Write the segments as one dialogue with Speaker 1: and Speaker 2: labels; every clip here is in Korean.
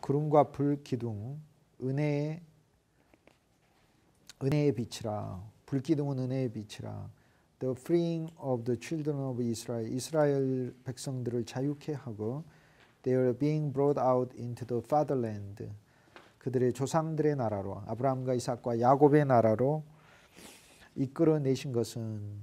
Speaker 1: 구름과 불 기둥 은혜의 빛이라. 불 기둥은 은혜의 빛이라. The freeing of the children of Israel. 이스라엘 백성들을 자유케 하고 They are being brought out into the fatherland. 그들의 조상들의 나라로 아브라함과 이삭과 야곱의 나라로 이끌어내신 것은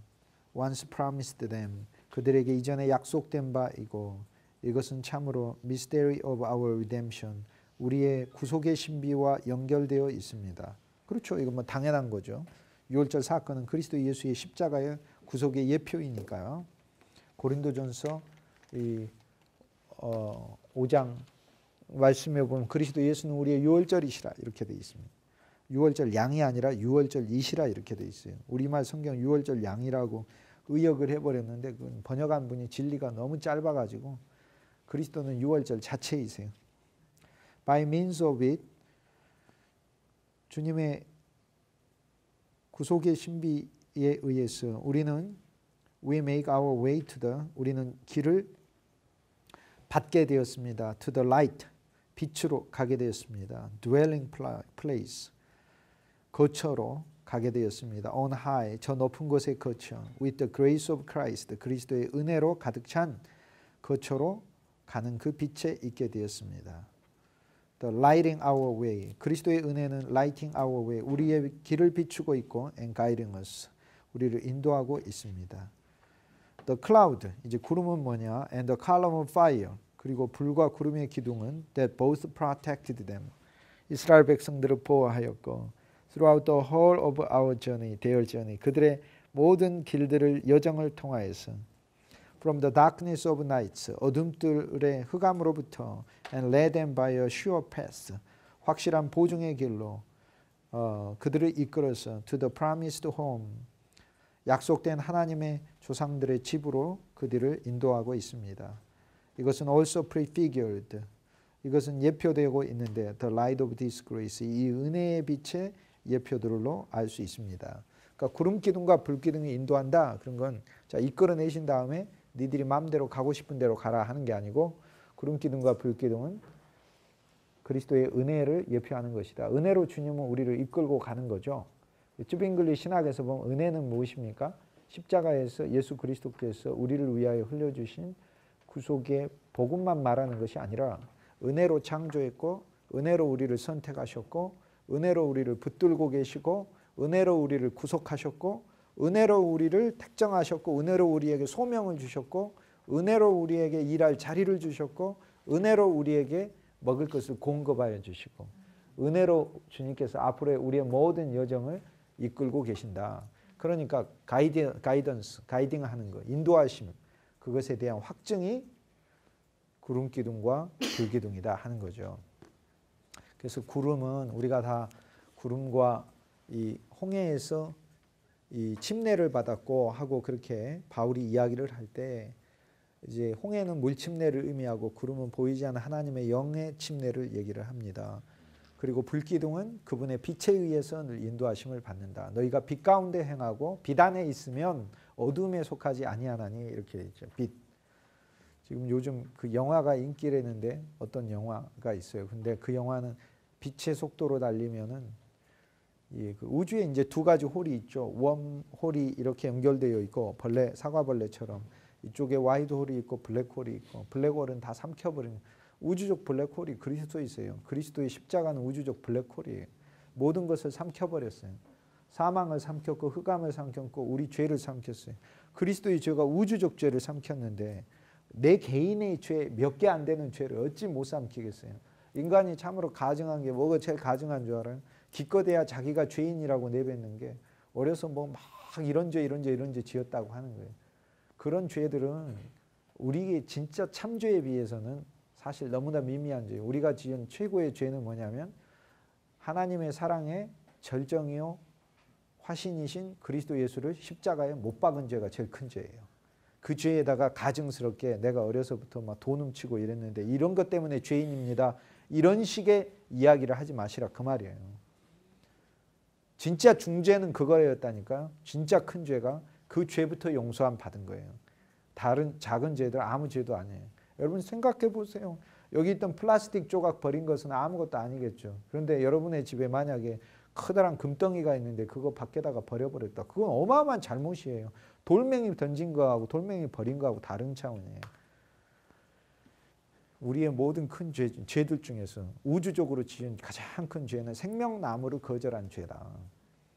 Speaker 1: once promised them. 그들에게 이전에 약속된 바이고 이것은 참으로 mystery of our redemption. 우리의 구속의 신비와 연결되어 있습니다. 그렇죠. 이건 뭐 당연한 거죠. 유월절 사건은 그리스도 예수의 십자가의 구속의 예표이니까요. 고린도전서 5장 말씀에 보면 그리스도 예수는 우리의 유월절이시라 이렇게 되어 있습니다. 유월절 양이 아니라 유월절이시라 이렇게 되어 있어요. 우리말 성경 유월절 양이라고 의역을 해버렸는데 그건 번역한 분이 진리가 너무 짧아가지고 그리스도는 유월절 자체이세요. By means of it 주님의 구속의 신비에 의해서 우리는 we make our way to the 우리는 길을 받게 되었습니다. To the light 빛으로 가게 되었습니다. Dwelling place 거처로 가게 되었습니다. On high 저 높은 곳의 거처 with the grace of Christ 그리스도의 은혜로 가득 찬 거처로 가는 그 빛에 있게 되었습니다. The lighting our way 그리스도의 은혜는 lighting our way 우리의 길을 비추고 있고 and guiding us 우리를 인도하고 있습니다. The cloud 이제 구름은 뭐냐 and the column of fire 그리고 불과 구름의 기둥은 that both protected them 이스라엘 백성들을 보호하였고 throughout the whole of our journey their journey 그들의 모든 길들을 여정을 통하여서 from the darkness of nights 어둠들의 흑암으로부터 and led them by a sure path 확실한 보증의 길로 그들을 이끌어서 to the promised home 약속된 하나님의 조상들의 집으로 그들을 인도하고 있습니다. 이것은 also prefigured 이것은 예표되고 있는데 the light of this grace 이 은혜의 빛의 예표들로 알 수 있습니다. 그러니까 구름 기둥과 불 기둥이 인도한다 그런 건 자 이끌어내신 다음에 니들이 마음대로 가고 싶은 대로 가라 하는 게 아니고 구름 기둥과 불 기둥은 그리스도의 은혜를 예표하는 것이다. 은혜로 주님은 우리를 이끌고 가는 거죠. 쭈빙글리 신학에서 보면 은혜는 무엇입니까? 십자가에서 예수 그리스도께서 우리를 위하여 흘려주신 구속의 복음만 말하는 것이 아니라 은혜로 창조했고 은혜로 우리를 선택하셨고 은혜로 우리를 붙들고 계시고 은혜로 우리를 구속하셨고 은혜로 우리를 택정하셨고 은혜로 우리에게 소명을 주셨고 은혜로 우리에게 일할 자리를 주셨고 은혜로 우리에게 먹을 것을 공급하여 주시고 은혜로 주님께서 앞으로의 우리의 모든 여정을 이끌고 계신다. 그러니까 가이던스, 가이딩하는 것, 인도하심 그것에 대한 확증이 구름기둥과 불기둥이다 하는 거죠. 그래서 구름은 우리가 다 구름과 이 홍해에서 이 침례를 받았고 하고 그렇게 바울이 이야기를 할 때 이제 홍해는 물 침례를 의미하고 구름은 보이지 않는 하나님의 영의 침례를 얘기를 합니다. 그리고 불기둥은 그분의 빛에 의해서 늘 인도하심을 받는다. 너희가 빛 가운데 행하고 빛 안에 있으면 어둠에 속하지 아니하나니 이렇게 있죠. 빛. 지금 요즘 그 영화가 인기라는데 어떤 영화가 있어요. 근데 그 영화는 빛의 속도로 달리면은 그 우주에 이제 두 가지 홀이 있죠. 웜홀이 이렇게 연결되어 있고 벌레, 사과벌레처럼 이쪽에 와이드홀이 있고 블랙홀이 있고 블랙홀은 다 삼켜버리는 우주적 블랙홀이 그리스도이세요. 그리스도의 십자가는 우주적 블랙홀이에요. 모든 것을 삼켜버렸어요. 사망을 삼켰고 흑암을 삼켰고 우리 죄를 삼켰어요. 그리스도의 죄가 우주적 죄를 삼켰는데 내 개인의 죄 몇 개 안 되는 죄를 어찌 못 삼키겠어요. 인간이 참으로 가증한 게 뭐가 제일 가증한 줄 알아요? 기껏해야 자기가 죄인이라고 내뱉는 게 어려서 뭐 막 이런 죄 지었다고 하는 거예요. 그런 죄들은 우리의 진짜 참죄에 비해서는 사실 너무나 미미한 죄예요. 우리가 지은 최고의 죄는 뭐냐면 하나님의 사랑의 절정이요 화신이신 그리스도 예수를 십자가에 못 박은 죄가 제일 큰 죄예요. 그 죄에다가 가증스럽게 내가 어려서부터 막 돈 훔치고 이랬는데 이런 것 때문에 죄인입니다. 이런 식의 이야기를 하지 마시라 그 말이에요. 진짜 중죄는 그거였다니까요. 진짜 큰 죄가 그 죄부터 용서함 받은 거예요. 다른 작은 죄들 아무 죄도 아니에요. 여러분 생각해 보세요. 여기 있던 플라스틱 조각 버린 것은 아무것도 아니겠죠. 그런데 여러분의 집에 만약에 커다란 금덩이가 있는데 그거 밖에다가 버려버렸다. 그건 어마어마한 잘못이에요. 돌멩이 던진 거하고 돌멩이 버린 거하고 다른 차원이에요. 우리의 모든 큰 죄들 중에서 우주적으로 지은 가장 큰 죄는 생명나무를 거절한 죄다.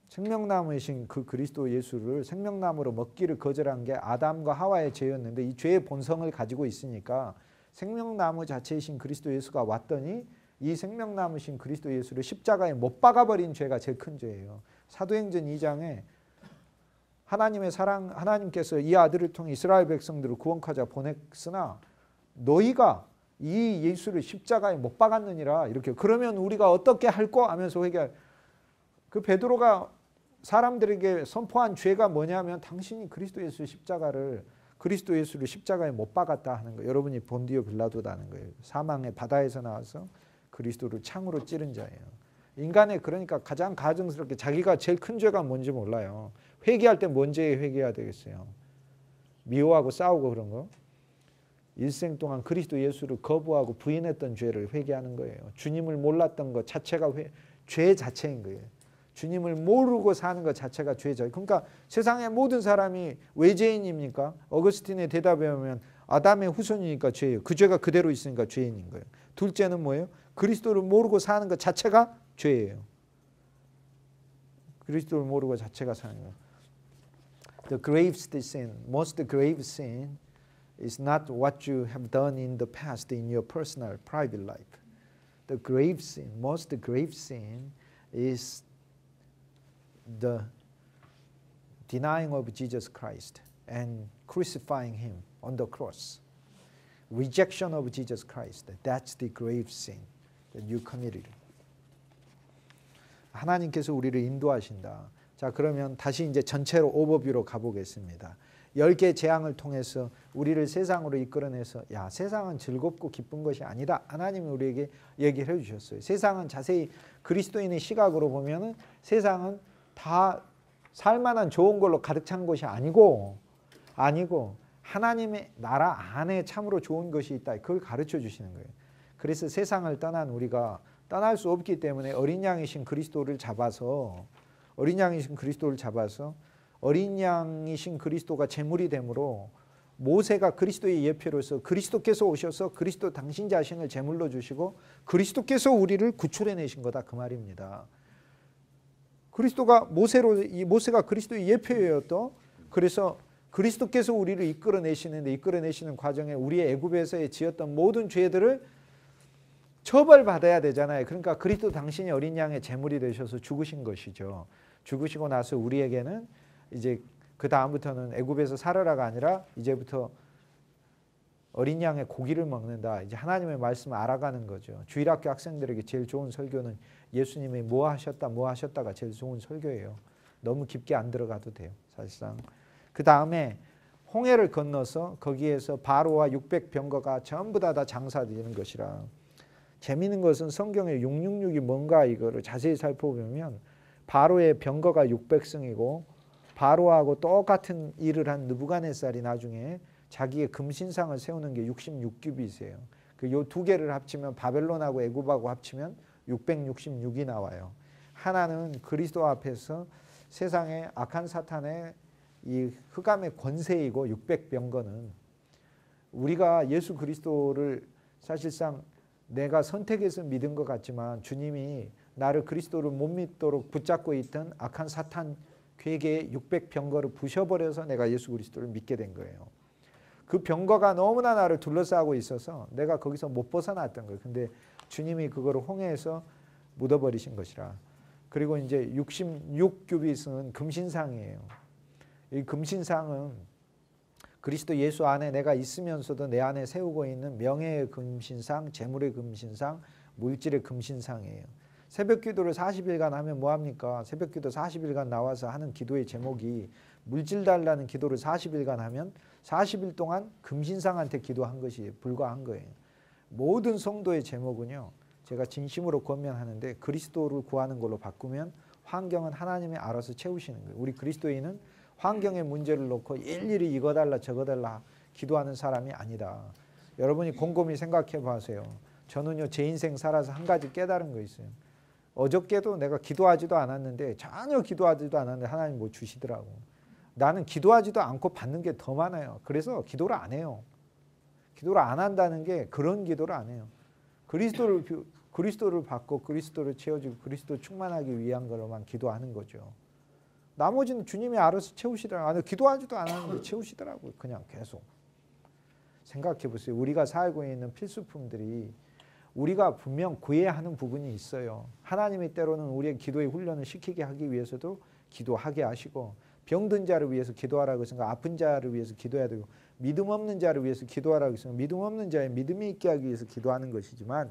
Speaker 1: 생명나무이신 그 그리스도 예수를 생명나무로 먹기를 거절한 게 아담과 하와의 죄였는데 이 죄의 본성을 가지고 있으니까 생명나무 자체이신 그리스도 예수가 왔더니 이 생명나무신 그리스도 예수를 십자가에 못 박아버린 죄가 제일 큰 죄예요. 사도행전 2장에 하나님께서 이 아들을 통해 이스라엘 백성들을 구원하자 보냈으나 너희가 이 예수를 십자가에 못 박았느니라. 이렇게 그러면 우리가 어떻게 할꼬 하면서 그 베드로가 사람들에게 선포한 죄가 뭐냐면 당신이 그리스도 예수의 그리스도 예수를 십자가에 못 박았다 하는 거예요. 여러분이 본디오 빌라도다는 거예요. 사망의 바다에서 나와서 그리스도를 창으로 찌른 자예요. 인간의 그러니까 가장 가증스럽게 자기가 제일 큰 죄가 뭔지 몰라요. 회개할 때 뭔 죄에 회개해야 되겠어요? 미워하고 싸우고 그런 거? 일생 동안 그리스도 예수를 거부하고 부인했던 죄를 회개하는 거예요. 주님을 몰랐던 것 자체가 죄 자체인 거예요. 주님을 모르고 사는 것 자체가 죄죠. 그러니까 세상의 모든 사람이 왜 죄인입니까? 어거스틴의 대답에 보면 아담의 후손이니까 죄예요. 그 죄가 그대로 있으니까 죄인인 거예요. 둘째는 뭐예요? 그리스도를 모르고 사는 것 자체가 죄예요. 그리스도를 모르고 자체가 사는 거예요. The gravest sin, most grave sin is not what you have done in the past in your personal private life. The grave sin, most grave sin is the denying of Jesus Christ and crucifying him on the cross. Rejection of Jesus Christ. That's the grave sin that you committed. 하나님께서 우리를 인도하신다. 자, 그러면 다시 이제 전체로 오버뷰로 가보겠습니다. 10개의 재앙을 통해서 우리를 세상으로 이끌어내서 야, 세상은 즐겁고 기쁜 것이 아니다. 하나님이 우리에게 얘기를 해주셨어요. 세상은 자세히 그리스도인의 시각으로 보면은 세상은 다 살만한 좋은 걸로 가득 찬 것이 아니고 하나님의 나라 안에 참으로 좋은 것이 있다. 그걸 가르쳐 주시는 거예요. 그래서 세상을 떠난 우리가 떠날 수 없기 때문에 어린 양이신 그리스도를 잡아서 어린 양이신 그리스도가 제물이 되므로 모세가 그리스도의 예표로서 그리스도께서 오셔서 그리스도 당신 자신을 제물로 주시고 그리스도께서 우리를 구출해내신 거다 그 말입니다. 모세가 그리스도의 예표예요. 또 그래서 그리스도께서 우리를 이끌어내시는 과정에 우리의 애굽에서의 지었던 모든 죄들을 처벌받아야 되잖아요. 그러니까 그리스도 당신이 어린 양의 제물이 되셔서 죽으신 것이죠. 죽으시고 나서 우리에게는 이제 그 다음부터는 애굽에서 살아라가 아니라 이제부터 어린 양의 고기를 먹는다. 이제 하나님의 말씀을 알아가는 거죠. 주일학교 학생들에게 제일 좋은 설교는 예수님이 뭐 하셨다가 제일 좋은 설교예요. 너무 깊게 안 들어가도 돼요. 사실상. 그 다음에 홍해를 건너서 거기에서 바로와 600병거가 전부 다 장사되는 것이라. 재미있는 것은 성경에 666이 뭔가 이거를 자세히 살펴보면 바로의 병거가 600승이고 바로하고 똑같은 일을 한 느부갓네살이 나중에 자기의 금신상을 세우는 게 66규빗이에요. 그 요 두 개를 합치면 바벨론하고 애굽하고 합치면 666이 나와요. 하나는 그리스도 앞에서 세상의 악한 사탄의 이 흑암의 권세이고 600병거는 우리가 예수 그리스도를 사실상 내가 선택해서 믿은 것 같지만 주님이 나를 그리스도를 못 믿도록 붙잡고 있던 악한 사탄 괴계의 600병거를 부셔버려서 내가 예수 그리스도를 믿게 된 거예요. 그 병거가 너무나 나를 둘러싸고 있어서 내가 거기서 못 벗어났던 거예요. 근데 주님이 그거를 홍해에서 묻어버리신 것이라. 그리고 이제 66규빗은 금신상이에요. 이 금신상은 그리스도 예수 안에 내가 있으면서도 내 안에 세우고 있는 명예의 금신상, 재물의 금신상, 물질의 금신상이에요. 새벽기도를 40일간 하면 뭐합니까? 새벽기도 40일간 나와서 하는 기도의 제목이 물질 달라는 기도를 40일간 하면 40일 동안 금신상한테 기도한 것이 불과한 거예요. 모든 성도의 제목은요. 제가 진심으로 권면하는데 그리스도를 구하는 걸로 바꾸면 환경은 하나님이 알아서 채우시는 거예요. 우리 그리스도인은 환경의 문제를 놓고 일일이 이거 달라 저거 달라 기도하는 사람이 아니다. 여러분이 곰곰이 생각해 보세요. 저는요 제 인생 살아서 한 가지 깨달은 거 있어요. 어저께도 내가 기도하지도 않았는데 전혀 기도하지도 않았는데 하나님 뭐 주시더라고. 나는 기도하지도 않고 받는 게 더 많아요. 그래서 기도를 안 해요. 기도를 안 한다는 게 그런 기도를 안 해요. 그리스도를 받고 그리스도를 채워주고 그리스도 충만하기 위한 거로만 기도하는 거죠. 나머지는 주님이 알아서 채우시더라고요. 기도하지도 않았는데 채우시더라고요. 그냥 계속. 생각해 보세요. 우리가 살고 있는 필수품들이 우리가 분명 구해야 하는 부분이 있어요. 하나님이 때로는 우리의 기도의 훈련을 시키게 하기 위해서도 기도하게 하시고 병든 자를 위해서 기도하라고 했으니까 아픈 자를 위해서 기도해야 되고 믿음 없는 자를 위해서 기도하라고 했으니까 믿음 없는 자의 믿음이 있게 하기 위해서 기도하는 것이지만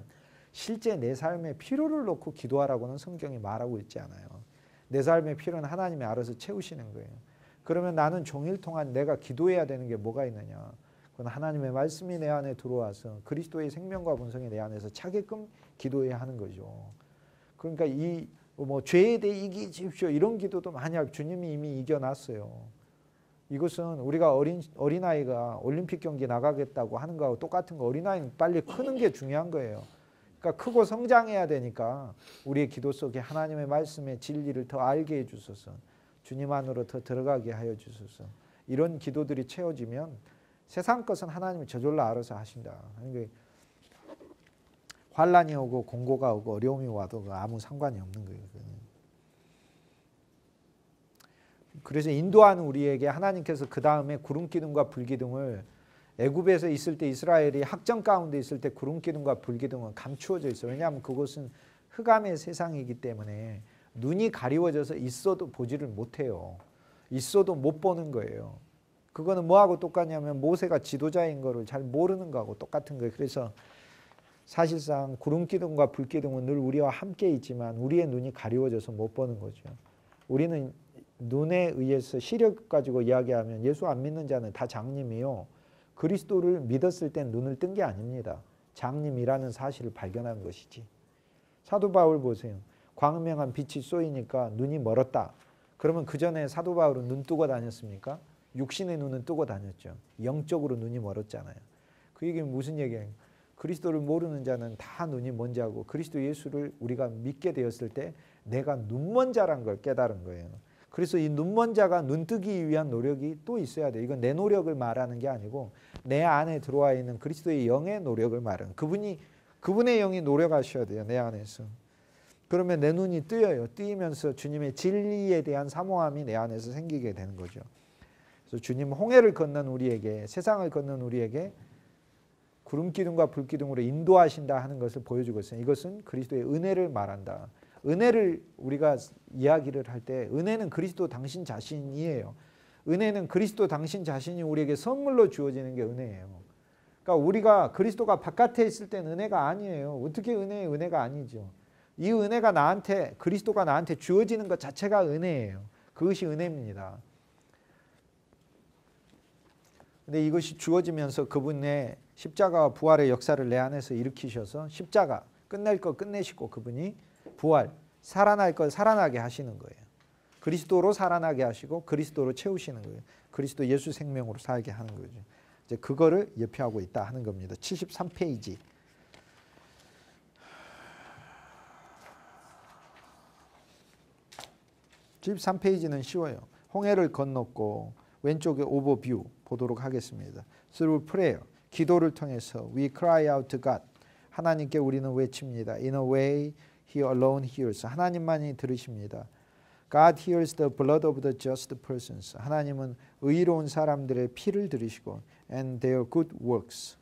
Speaker 1: 실제 내 삶에 필요를 놓고 기도하라고는 성경이 말하고 있지 않아요. 내 삶의 필요는 하나님이 알아서 채우시는 거예요. 그러면 나는 종일 동안 내가 기도해야 되는 게 뭐가 있느냐. 그건 하나님의 말씀이 내 안에 들어와서 그리스도의 생명과 본성이 내 안에서 차게끔 기도해야 하는 거죠. 그러니까 이 죄에 대해 이기십시오 이런 기도도 만약 주님이 이미 이겨놨어요. 이것은 우리가 어린아이가 올림픽 경기 나가겠다고 하는 거하고 똑같은 거. 어린아이는 빨리 크는 게 중요한 거예요. 그러니까 크고 성장해야 되니까 우리의 기도 속에 하나님의 말씀의 진리를 더 알게 해주소서. 주님 안으로 더 들어가게 하여 주소서. 이런 기도들이 채워지면 세상 것은 하나님이 저절로 알아서 하신다. 환란이 오고 공고가 오고 어려움이 와도 아무 상관이 없는 거예요. 그래서 인도하는 우리에게 하나님께서 그 다음에 구름기둥과 불기둥을 애굽에서 있을 때 이스라엘이 학정 가운데 있을 때 구름기둥과 불기둥은 감추어져 있어요. 왜냐하면 그곳은 흑암의 세상이기 때문에 눈이 가리워져서 있어도 보지를 못해요. 있어도 못 보는 거예요. 그거는 뭐하고 똑같냐면 모세가 지도자인 거를 잘 모르는 거하고 똑같은 거예요. 그래서 사실상 구름기둥과 불기둥은 늘 우리와 함께 있지만 우리의 눈이 가리워져서 못 보는 거죠. 우리는 눈에 의해서 시력 가지고 이야기하면 예수 안 믿는 자는 다 장님이요. 그리스도를 믿었을 땐 눈을 뜬 게 아닙니다. 장님이라는 사실을 발견한 것이지. 사도 바울 보세요. 광명한 빛이 쏘이니까 눈이 멀었다. 그러면 그 전에 사도 바울은 눈 뜨고 다녔습니까? 육신의 눈은 뜨고 다녔죠. 영적으로 눈이 멀었잖아요. 그 얘기는 무슨 얘기예요? 그리스도를 모르는 자는 다 눈이 먼 자고 그리스도 예수를 우리가 믿게 되었을 때 내가 눈먼 자란 걸 깨달은 거예요. 그래서 이 눈먼 자가 눈 뜨기 위한 노력이 또 있어야 돼요. 이건 내 노력을 말하는 게 아니고 내 안에 들어와 있는 그리스도의 영의 노력을 말하는 그분의 영이 노력하셔야 돼요. 내 안에서. 그러면 내 눈이 뜨여요. 뜨이면서 주님의 진리에 대한 사모함이 내 안에서 생기게 되는 거죠. 그래서 주님 홍해를 건넌 우리에게 세상을 건넌 우리에게 구름기둥과 불기둥으로 인도하신다 하는 것을 보여주고 있어요. 이것은 그리스도의 은혜를 말한다. 은혜를 우리가 이야기를 할 때 은혜는 그리스도 당신 자신이에요. 은혜는 그리스도 당신 자신이 우리에게 선물로 주어지는 게 은혜예요. 그러니까 우리가 그리스도가 바깥에 있을 땐 은혜가 아니에요. 어떻게 은혜가 아니죠. 이 은혜가 나한테 그리스도가 나한테 주어지는 것 자체가 은혜예요. 그것이 은혜입니다. 근데 이것이 주어지면서 그분의 십자가와 부활의 역사를 내 안에서 일으키셔서 십자가 끝낼 거 끝내시고 그분이 부활 살아날 걸 살아나게 하시는 거예요. 그리스도로 살아나게 하시고 그리스도로 채우시는 거예요. 그리스도 예수 생명으로 살게 하는 거죠. 이제 그거를 예표하고 있다 하는 겁니다. 73페이지. 73페이지는 쉬워요. 홍해를 건넜고 왼쪽에 오버뷰 보도록 하겠습니다. Through prayer, 기도를 통해서 we cry out to God. 하나님께 우리는 외칩니다. In a way He alone hears. 하나님만이 들으십니다. God hears the blood of the just persons. 하나님은 의로운 사람들의 피를 들으시고 and their good works.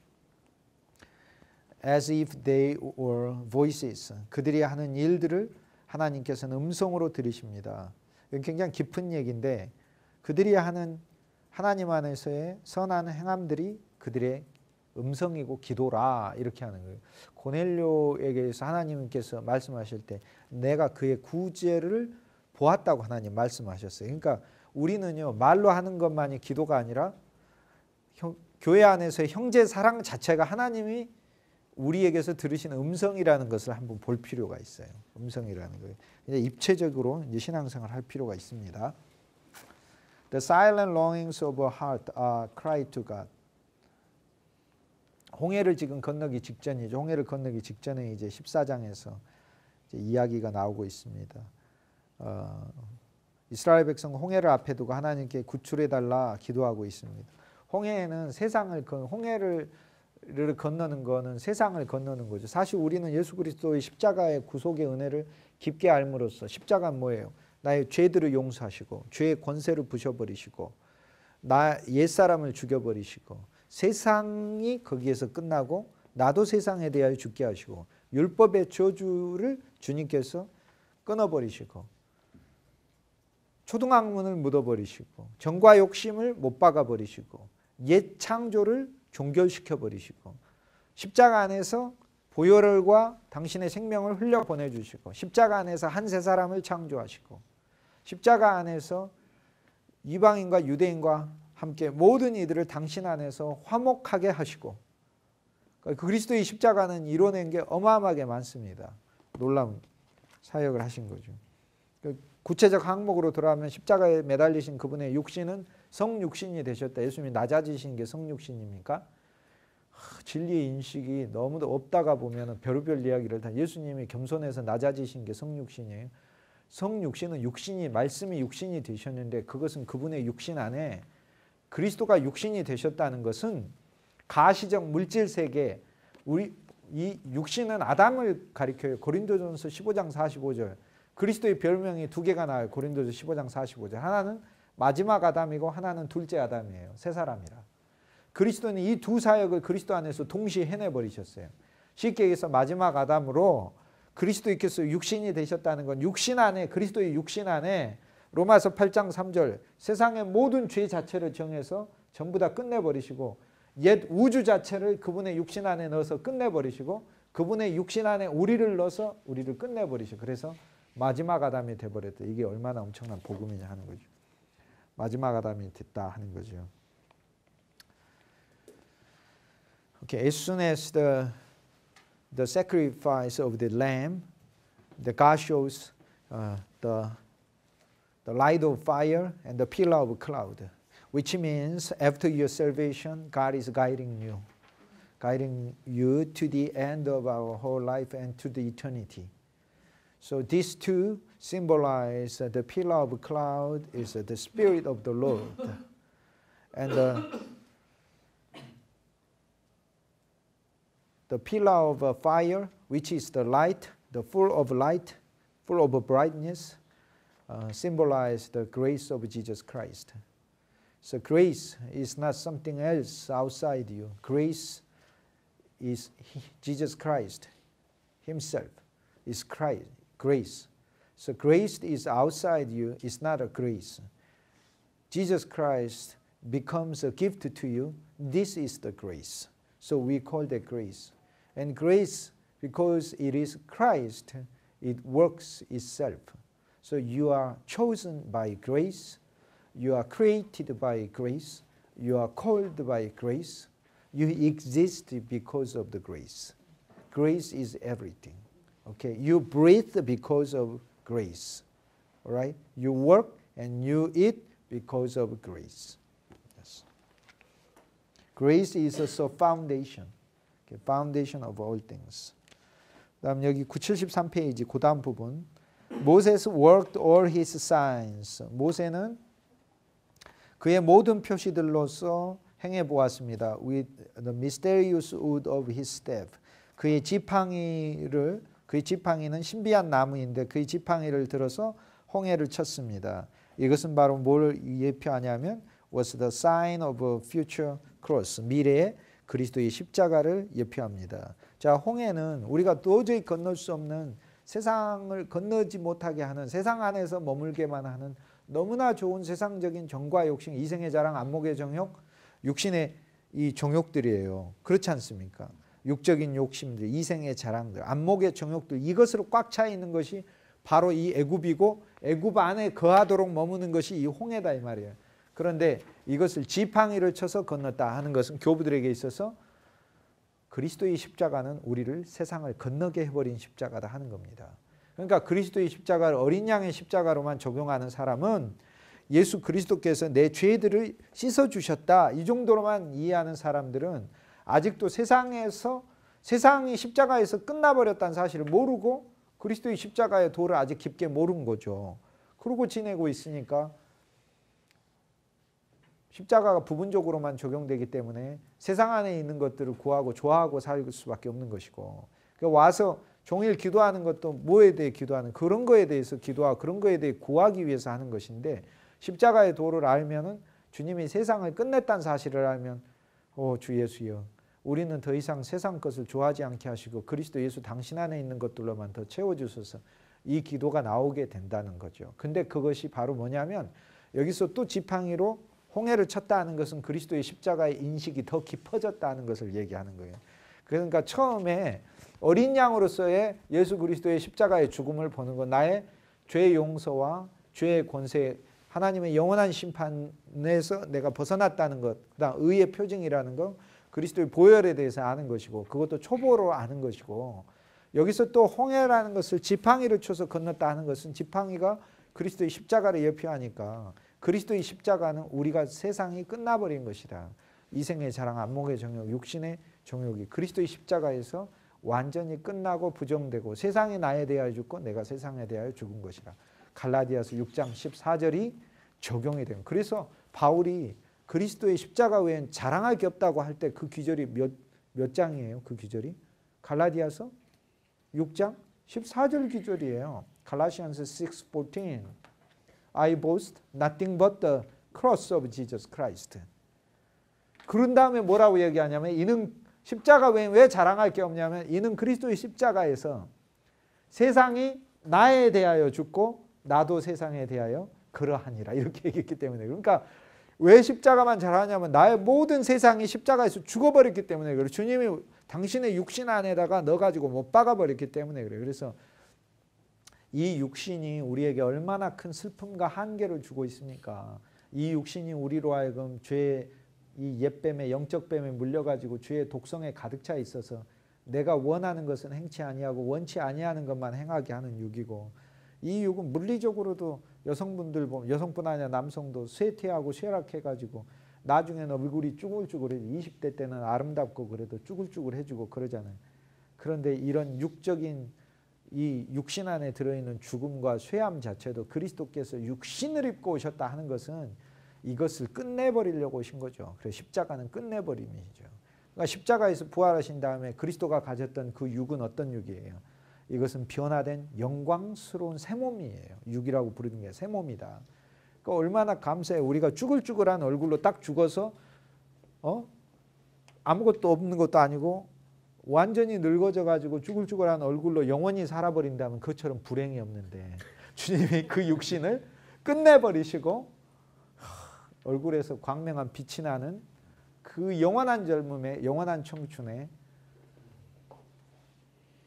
Speaker 1: As if they were voices. 그들이 하는 일들을 하나님께서는 음성으로 들으십니다. 이건 굉장히 깊은 얘기인데 그들이 하는 하나님 안에서의 선한 행함들이 그들의 음성이고 기도라 이렇게 하는 거예요. 고넬료에게서 하나님께서 말씀하실 때 내가 그의 구제를 보았다고 하나님 말씀하셨어요. 그러니까 우리는요 말로 하는 것만이 기도가 아니라 교회 안에서의 형제 사랑 자체가 하나님이 우리에게서 들으시는 음성이라는 것을 한번 볼 필요가 있어요. 음성이라는 거예요. 이제 입체적으로 이제 신앙생활을 할 필요가 있습니다. The silent longings of a heart are cried to God. 홍해를 지금 건너기 직전이죠. 홍해를 건너기 직전에 이제 14장에서 이제 이야기가 나오고 있습니다. 이스라엘 백성 홍해를 앞에 두고 하나님께 구출해 달라 기도하고 있습니다. 홍해는 홍해를 건너는 거는 세상을 건너는 거죠. 사실 우리는 예수 그리스도의 십자가의 구속의 은혜를 깊게 알므로써 십자가는 뭐예요? 나의 죄들을 용서하시고 죄의 권세를 부셔버리시고 나 옛사람을 죽여버리시고 세상이 거기에서 끝나고 나도 세상에 대하여 죽게 하시고 율법의 저주를 주님께서 끊어버리시고 초등학문을 묻어버리시고 정과 욕심을 못 박아버리시고 옛 창조를 종결시켜버리시고 십자가 안에서 보혈과 당신의 생명을 흘려보내주시고 십자가 안에서 한 새 사람을 창조하시고 십자가 안에서 이방인과 유대인과 함께 모든 이들을 당신 안에서 화목하게 하시고 그리스도의 십자가는 이뤄낸 게 어마어마하게 많습니다. 놀라운 사역을 하신 거죠. 구체적 항목으로 들어가면 십자가에 매달리신 그분의 육신은 성육신이 되셨다. 예수님이 낮아지신 게 성육신입니까? 진리의 인식이 너무도 없다가 보면 별의별 이야기를 다 예수님이 겸손해서 낮아지신 게 성육신이에요. 성육신은 육신이 말씀이 육신이 되셨는데 그것은 그분의 육신 안에 그리스도가 육신이 되셨다는 것은 가시적 물질 세계 이 육신은 아담을 가리켜요. 고린도전서 15장 45절 그리스도의 별명이 두 개가 나와요. 고린도전서 15장 45절 하나는 마지막 아담이고 하나는 둘째 아담이에요. 새 사람이라. 그리스도는 이 두 사역을 그리스도 안에서 동시에 해내버리셨어요. 쉽게 얘기해서 마지막 아담으로 그리스도께서 육신이 되셨다는 건 육신 안에 그리스도의 육신 안에 로마서 8장 3절 세상의 모든 죄 자체를 정해서 전부 다 끝내버리시고 옛 우주 자체를 그분의 육신 안에 넣어서 끝내버리시고 그분의 육신 안에 우리를 넣어서 우리를 끝내버리시고 그래서 마지막 아담이 돼버렸다. 이게 얼마나 엄청난 복음이냐 하는 거죠. 마지막 아담이 됐다 하는 거죠. Okay, as soon as the sacrifice of the lamb, the God shows the light of fire and the pillar of cloud, which means after your salvation, God is guiding you to the end of our whole life and to the eternity. So these two symbolize the pillar of cloud is the Spirit of the Lord, and the pillar of fire, which is the light, the full of light, full of brightness, symbolize the grace of Jesus Christ. So grace is not something else outside you. Grace is Jesus Christ himself, is Christ, grace. So grace is outside you, it's not a grace. Jesus Christ becomes a gift to you. This is the grace. So we call that grace. And grace, because it is Christ, it works itself. So you are chosen by grace, you are created by grace, you are called by grace, you exist because of the grace. Grace is everything. Okay, you breathe because of grace. All right, you work and you eat because of grace. Yes. Grace is a foundation. Foundation of all things. 그다음 여기 973페이지 그 다음 부분. Moses worked all his signs. 모세는 그의 모든 표시들로서 행해 보았습니다. With the mysterious wood of his staff. 그의 지팡이는 신비한 나무인데 그의 지팡이를 들어서 홍해를 쳤습니다. 이것은 바로 뭘 예표하냐면 was the sign of a future cross. 미래의 그리스도의 십자가를 예표합니다. 자, 홍해는 우리가 도저히 건널 수 없는 세상을 건너지 못하게 하는 세상 안에서 머물게만 하는 너무나 좋은 세상적인 정과 욕심, 이생의 자랑, 안목의 정욕, 육신의 이 정욕들이에요. 그렇지 않습니까? 육적인 욕심들, 이생의 자랑들, 안목의 정욕들 이것으로 꽉 차 있는 것이 바로 이 애굽이고 애굽 안에 거하도록 머무는 것이 이 홍해다 이 말이에요. 그런데 이것을 지팡이를 쳐서 건넜다 하는 것은 교부들에게 있어서 그리스도의 십자가는 우리를 세상을 건너게 해버린 십자가다 하는 겁니다. 그러니까 그리스도의 십자가를 어린 양의 십자가로만 적용하는 사람은 예수 그리스도께서 내 죄들을 씻어주셨다 이 정도로만 이해하는 사람들은 아직도 세상이 십자가에서 끝나버렸다는 사실을 모르고 그리스도의 십자가의 도를 아직 깊게 모르는 거죠. 그러고 지내고 있으니까 십자가가 부분적으로만 적용되기 때문에 세상 안에 있는 것들을 구하고 좋아하고 살 수밖에 없는 것이고, 그러니까 와서 종일 기도하는 것도 뭐에 대해 기도하는, 그런 거에 대해서 기도하고 그런 거에 대해 구하기 위해서 하는 것인데, 십자가의 도를 알면은 주님이 세상을 끝냈다는 사실을 알면 주 예수여, 우리는 더 이상 세상 것을 좋아하지 않게 하시고 그리스도 예수 당신 안에 있는 것들로만 더 채워주소서, 이 기도가 나오게 된다는 거죠. 근데 그것이 바로 뭐냐면, 여기서 또 지팡이로 홍해를 쳤다는 것은 그리스도의 십자가의 인식이 더 깊어졌다는 것을 얘기하는 거예요. 그러니까 처음에 어린 양으로서의 예수 그리스도의 십자가의 죽음을 보는 건 나의 죄의 용서와 죄의 권세, 하나님의 영원한 심판에서 내가 벗어났다는 것, 그다음 의의 표징이라는 것, 그리스도의 보혈에 대해서 아는 것이고, 그것도 초보로 아는 것이고, 여기서 또 홍해라는 것을 지팡이를 쳐서 건넜다 하는 것은 지팡이가 그리스도의 십자가를 예표하니까 그리스도의 십자가는 우리가 세상이 끝나버린 것이다. 이생의 자랑, 안목의 정욕, 육신의 정욕이 그리스도의 십자가에서 완전히 끝나고 부정되고 세상이 나에 대하여 죽고 내가 세상에 대하여 죽은 것이라. 갈라디아서 6장 14절이 적용이 돼요. 그래서 바울이 그리스도의 십자가 외엔 자랑할 게 없다고 할 때 그 귀절이 몇 장이에요? 그 귀절이? 갈라디아서 6장 14절 귀절이에요. 갈라시안스 6:14 I boast nothing but the cross of Jesus Christ. 그런 다음에 뭐라고 얘기하냐면, 이는 십자가 외에 왜 자랑할 게 없냐면, 이는 그리스도의 십자가에서 세상이 나에 대하여 죽고 나도 세상에 대하여 그러하니라, 이렇게 얘기했기 때문에. 그러니까 왜 십자가만 자랑하냐면 나의 모든 세상이 십자가에서 죽어버렸기 때문에 그래요. 주님이 당신의 육신 안에다가 넣어가지고 못 박아버렸기 때문에 그래요. 그래서 이 육신이 우리에게 얼마나 큰 슬픔과 한계를 주고 있습니까? 이 육신이 우리로 하여금 죄의 이 옛뱀에, 영적 뱀에 물려가지고 죄의 독성에 가득 차 있어서 내가 원하는 것은 행치 아니하고 원치 아니하는 것만 행하게 하는 육이고, 이 육은 물리적으로도 여성분들 보면, 여성뿐 아니라 남성도 쇠퇴하고 쇠락해가지고 나중에는 얼굴이 쭈글쭈글해. 20대 때는 아름답고 그래도 쭈글쭈글해지고 그러잖아요. 그런데 이런 육적인 이 육신 안에 들어있는 죽음과 쇠함 자체도 그리스도께서 육신을 입고 오셨다 하는 것은 이것을 끝내버리려고 오신 거죠. 그래서 십자가는 끝내버림이죠. 그러니까 십자가에서 부활하신 다음에 그리스도가 가졌던 그 육은 어떤 육이에요? 이것은 변화된 영광스러운 새 몸이에요. 육이라고 부르는 게 새 몸이다. 그러니까 얼마나 감사해. 우리가 쭈글쭈글한 얼굴로 딱 죽어서 아무것도 없는 것도 아니고 완전히 늙어져 가지고 쭈글쭈글한 얼굴로 영원히 살아버린다면 그것처럼 불행이 없는데, 주님이 그 육신을 끝내버리시고 얼굴에서 광명한 빛이 나는 그 영원한 젊음에, 영원한 청춘에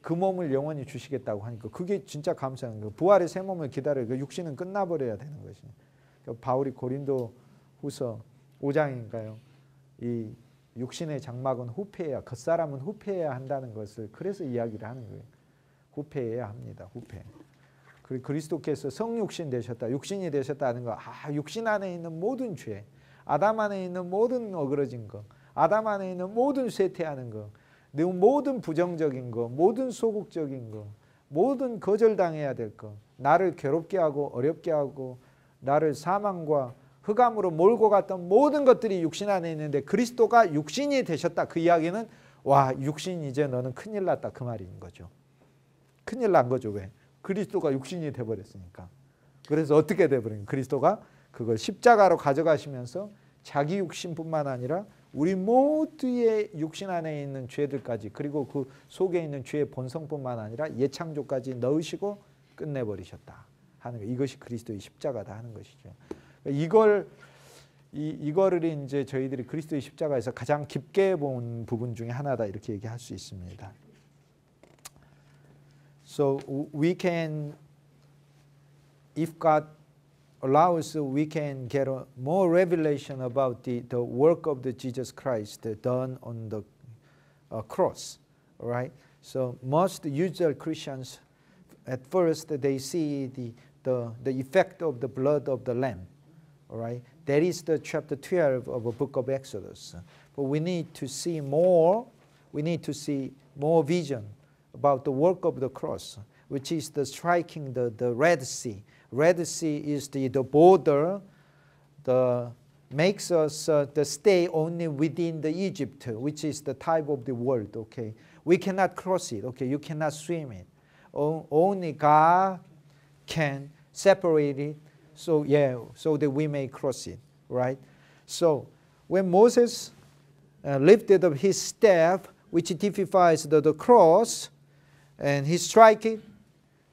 Speaker 1: 그 몸을 영원히 주시겠다고 하니까 그게 진짜 감사한 거예요. 부활의 새 몸을 기다려요. 그 육신은 끝나버려야 되는 것이. 바울이 고린도 후서 5장인가요? 이 육신의 장막은 후패해야, 겉사람은 후패해야 한다는 것을 그래서 이야기를 하는 거예요. 후패해야 합니다. 후패. 그리고 그리스도께서 성육신 되셨다, 육신이 되셨다는 거, 육신 안에 있는 모든 죄, 아담 안에 있는 모든 어그러진 거, 아담 안에 있는 모든 쇠퇴하는 거, 모든 부정적인 거, 모든 소극적인 거, 모든 거절당해야 될 거, 나를 괴롭게 하고 어렵게 하고 나를 사망과 흑암으로 몰고 갔던 모든 것들이 육신 안에 있는데 그리스도가 육신이 되셨다. 그 이야기는 육신 이제 너는 큰일 났다, 그 말인 거죠. 큰일 난 거죠. 왜? 그리스도가 육신이 돼버렸으니까. 그래서 어떻게 돼버린? 그리스도가 그걸 십자가로 가져가시면서 자기 육신뿐만 아니라 우리 모두의 육신 안에 있는 죄들까지, 그리고 그 속에 있는 죄의 본성뿐만 아니라 예창조까지 넣으시고 끝내버리셨다 하는 거. 이것이 그리스도의 십자가다 하는 것이죠. 이거를 이제 저희들이 그리스도의 십자가에서 가장 깊게 본 부분 중에 하나다, 이렇게 얘기할 수 있습니다. So we can, if God allows, we can get a more revelation about the work of the Jesus Christ done on the cross. All right. So most usual Christians, at first they see the effect of the blood of the Lamb. All right. That is the chapter 12 of the book of Exodus. but we need to see more. We need to see more vision about the work of the cross, which is the striking the Red Sea. Red Sea is the border, makes us stay only within the Egypt, which is the type of the world. Okay, we cannot cross it. Okay, you cannot swim it. Only God can separate it. So so that we may cross it, right? So when Moses lifted up his staff, which typifies the cross, and he strike it,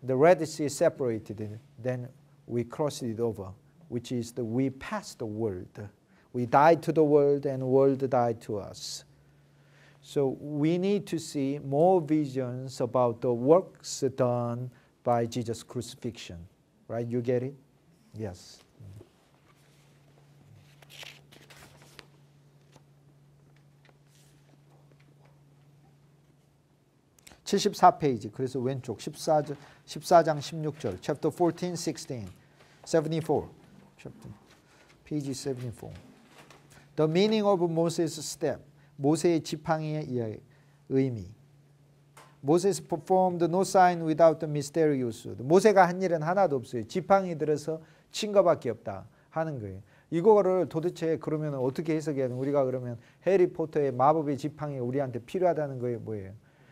Speaker 1: the Red Sea separated. Then we crossed it over, which is we passed the world. We died to the world, and the world died to us. So we need to see more visions about the works done by Jesus' crucifixion. Right? You get it? Yes. 74페이지. 그래서 왼쪽 14장 16절. Chapter 14, 16. 74. Chapter. Page 74. The meaning of Moses' step. 모세의 지팡이의 의미. Moses performed no sign without the mysterious. 모세가 한 일은 하나도 없어요. 지팡이 들어서 친 것밖에 없다 하는 거예요. 이거를 도대체 그러면 어떻게 해석해야 되는? 우리가 그러면 해리포터의 마법의 지팡이 우리한테 필요하다는 거예요, 뭐예요?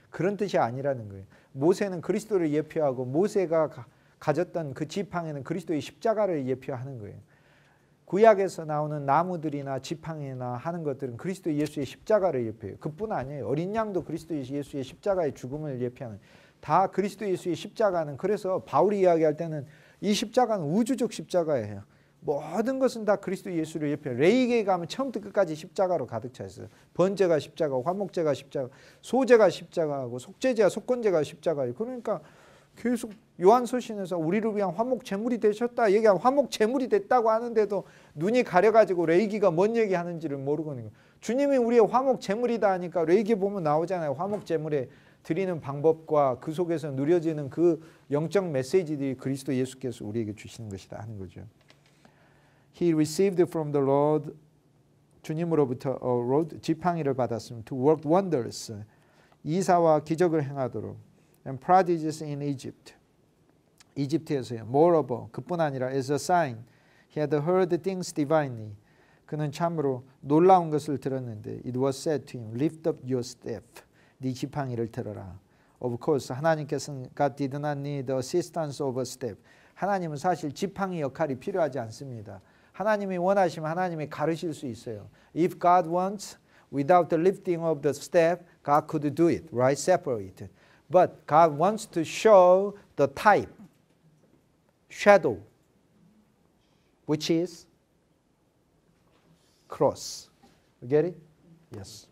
Speaker 1: 그런 뜻이 아니라는 거예요. 모세는 그리스도를 예표하고 모세가 가졌던 그 지팡이는 그리스도의 십자가를 예표하는 거예요. 구약에서 나오는 나무들이나 지팡이나 하는 것들은 그리스도 예수의 십자가를 예표해요. 그뿐 아니에요. 어린 양도 그리스도 예수의 십자가의 죽음을 예표하는, 다 그리스도 예수의 십자가는, 그래서 바울이 이야기할 때는 이 십자가는 우주적 십자가예요. 모든 것은 다 그리스도 예수를 예표해요. 레위기에 가면 처음부터 끝까지 십자가로 가득 차 있어요. 번제가 십자가, 화목제가 십자가, 소제가 십자가하고 속죄제와 속건제가 십자가예요. 그러니까 계속 요한서신에서 우리를 위한 화목 제물이 되셨다 얘기하고 화목 제물이 됐다고 하는데도 눈이 가려가지고 레위기가 뭔 얘기하는지를 모르고 있는 거예요. 주님이 우리의 화목 제물이다 하니까 레위기 보면 나오잖아요. 화목 제물에 드리는 방법과 그 속에서 누려지는 그 영적 메시지들이 그리스도 예수께서 우리에게 주시는 것이다 하는 거죠. He received from the Lord, 주님으로부터 지팡이를 받았으면 to work wonders, 이사와 기적을 행하도록, and prodigies in Egypt, 이집트에서요. Moreover, 그뿐 아니라 as a sign, he had heard things divinely, 그는 참으로 놀라운 것을 들었는데, it was said to him, lift up your staff, 네 지팡이를 들어라. Of course, 하나님께서는 God did not need the assistance of a staff. 하나님은 사실 지팡이 역할이 필요하지 않습니다. 하나님이 원하시면 하나님이 가르칠 수 있어요. If God wants, without the lifting of the staff, God could do it, right? Separate. But God wants to show the type, shadow, which is cross. You get it? Yes.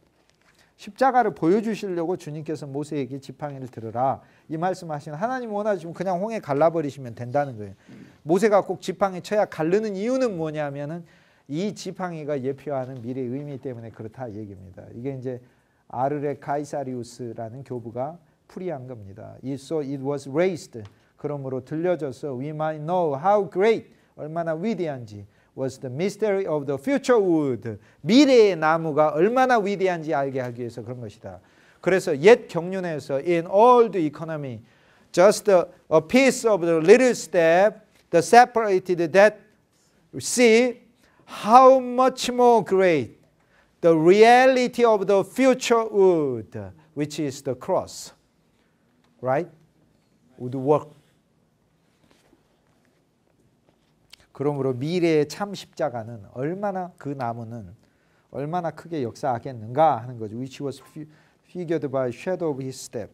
Speaker 1: 십자가를 보여주시려고 주님께서 모세에게 지팡이를 들으라 이 말씀하시는, 하나님 원하시면 그냥 홍해 갈라버리시면 된다는 거예요. 모세가 꼭 지팡이 쳐야 가르는 이유는 뭐냐면은 이 지팡이가 예표하는 미래의 의미 때문에 그렇다 얘기입니다. 이게 이제 아르레 카이사리우스라는 교부가 풀이한 겁니다. So it was raised. 그러므로 들려져서 we might know how great, 얼마나 위대한지, was the mystery of the future wood. 미래의 나무가 얼마나 위대한지 알게 하기 위해서 그런 것이다. 그래서 옛 경륜에서 in all the economy, just a piece of the little step, the separated that see how much more great the reality of the future wood, which is the cross, right? Would work. 그러므로 미래의 참 십자가는 얼마나, 그 나무는 얼마나 크게 역사하겠는가 하는 거죠. Which was figured by shadow of his step.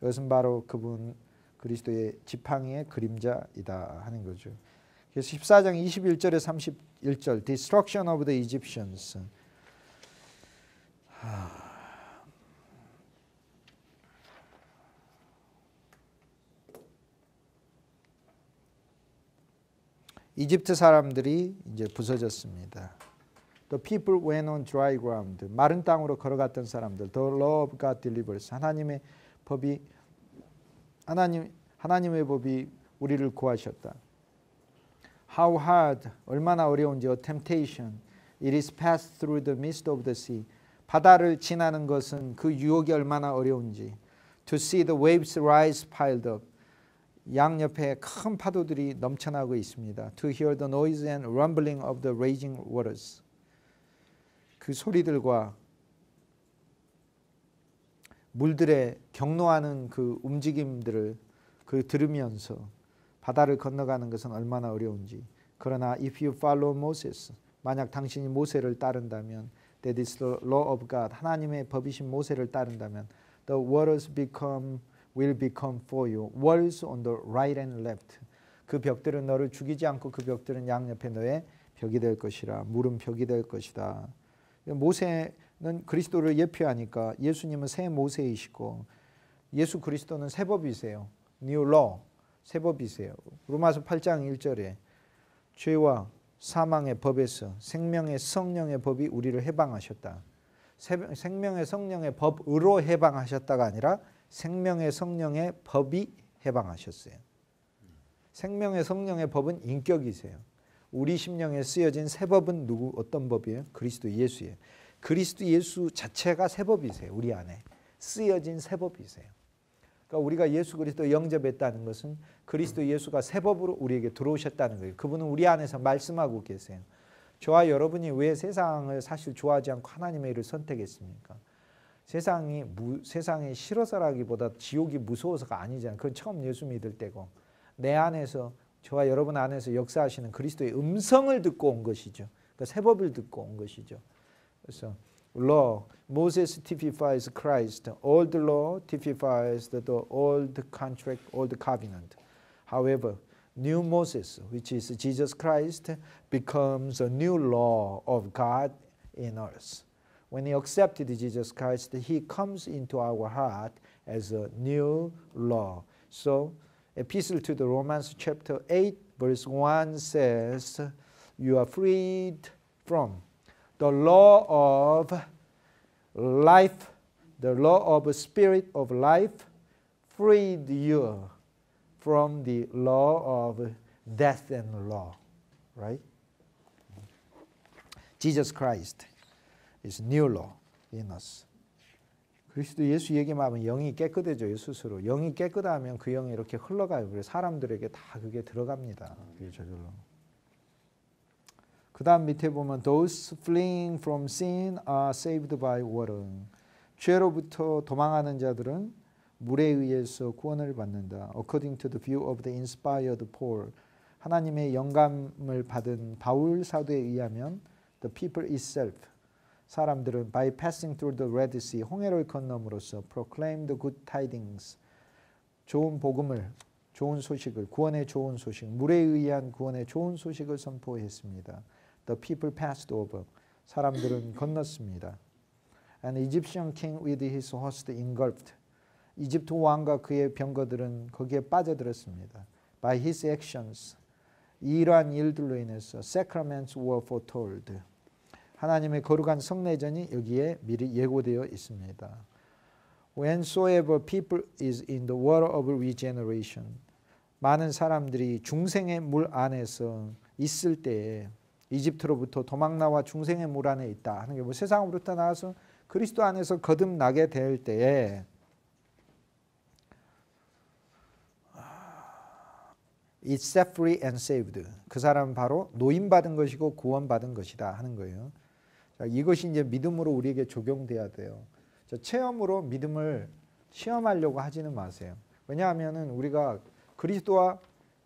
Speaker 1: 이것은 바로 그분 그리스도의 지팡이의 그림자이다 하는 거죠. 그래서 14장 21절에 31절 Destruction of the Egyptians. 이집트 사람들이 이제 부서졌습니다. The people went on dry ground. 마른 땅으로 걸어갔던 사람들. The law of God delivers. 하나님의 법이 하나님의 법이 우리를 구하셨다. How hard, 얼마나 어려운지. A temptation. It is passed through the midst of the sea. 바다를 지나는 것은 그 유혹이 얼마나 어려운지. To see the waves rise piled up. 양옆에 큰 파도들이 넘쳐나고 있습니다. To hear the noise and rumbling of the raging waters. 그 소리들과 물들의 경노하는 그 움직임들을 들으면서 바다를 건너가는 것은 얼마나 어려운지. 그러나 if you follow Moses, 만약 당신이 모세를 따른다면, that is the law of God, 하나님의 법이신 모세를 따른다면, the waters will become for you walls on the right and left. 그 벽들은 너를 죽이지 않고 그 벽들은 양옆에 너의 벽이 될 것이라. 물은 벽이 될 것이다. 모세는 그리스도를 예표하니까 예수님은 새 모세이시고 예수 그리스도는 새 법이세요. New law, 새 법이세요. 로마서 8장 1절에 죄와 사망의 법에서 생명의 성령의 법이 우리를 해방하셨다. 생명의 성령의 법으로 해방하셨다가 아니라 생명의 성령의 법이 해방하셨어요. 생명의 성령의 법은 인격이세요. 우리 심령에 쓰여진 새 법은 어떤 법이에요? 그리스도 예수예요. 그리스도 예수 자체가 새 법이세요. 우리 안에 쓰여진 새 법이세요. 그러니까 우리가 예수 그리스도 영접했다는 것은 그리스도 예수가 새 법으로 우리에게 들어오셨다는 거예요. 그분은 우리 안에서 말씀하고 계세요. 저와 여러분이 왜 세상을 사실 좋아하지 않고 하나님의 일을 선택했습니까? 세상이 싫어서라기보다 지옥이 무서워서가 아니잖아요. 그건 처음 예수 믿을 때고 내 안에서 저와 여러분 안에서 역사하시는 그리스도의 음성을 듣고 온 것이죠. 그러니까 새 법을 듣고 온 것이죠. 그래서 law, Moses typifies Christ. Old law typifies the old contract, old covenant. However, new Moses, which is Jesus Christ, becomes a new law of God in us. When we accepted Jesus Christ, He comes into our heart as a new law. So, Epistle to the Romans chapter 8 verse 1 says, you are freed from the law of life, the law of spirit of life freed you from the law of death and law, right? Jesus Christ is new law in us. 그리스도 예수 얘기만 하면 영이 깨끗해져요. 스스로. 영이 깨끗하면 그 영이 이렇게 흘러가요. 그래서 사람들에게 다 그게 들어갑니다. 그게 저절로. 그 다음 밑에 보면 Those fleeing from sin are saved by water. 죄로부터 도망하는 자들은 물에 의해서 구원을 받는다. According to the view of the inspired Paul. 하나님의 영감을 받은 바울 사도에 의하면 the people itself. 사람들은 by passing through the Red Sea, 홍해를 건너므로써 proclaim the good tidings, 좋은 복음을, 좋은 소식을, 구원의 좋은 소식, 물에 의한 구원의 좋은 소식을 선포했습니다. The people passed over, 사람들은 건넜습니다. And the Egyptian king with his host engulfed, 이집트 왕과 그의 병거들은 거기에 빠져들었습니다. By his actions, 이러한 일들로 인해서 sacraments were foretold. 하나님의 거룩한 성례전이 여기에 미리 예고되어 있습니다. Whensoever people is in the water of regeneration, 많은 사람들이 중생의 물 안에서 있을 때에 이집트로부터 도망나와 중생의 물 안에 있다 하는 게 뭐 세상으로부터 나와서 그리스도 안에서 거듭나게 될 때에 It's set free and saved. 그 사람은 바로 노임받은 것이고 구원받은 것이다 하는 거예요. 자, 이것이 이제 믿음으로 우리에게 적용돼야 돼요. 자, 체험으로 믿음을 시험하려고 하지는 마세요. 왜냐하면은 우리가 그리스도와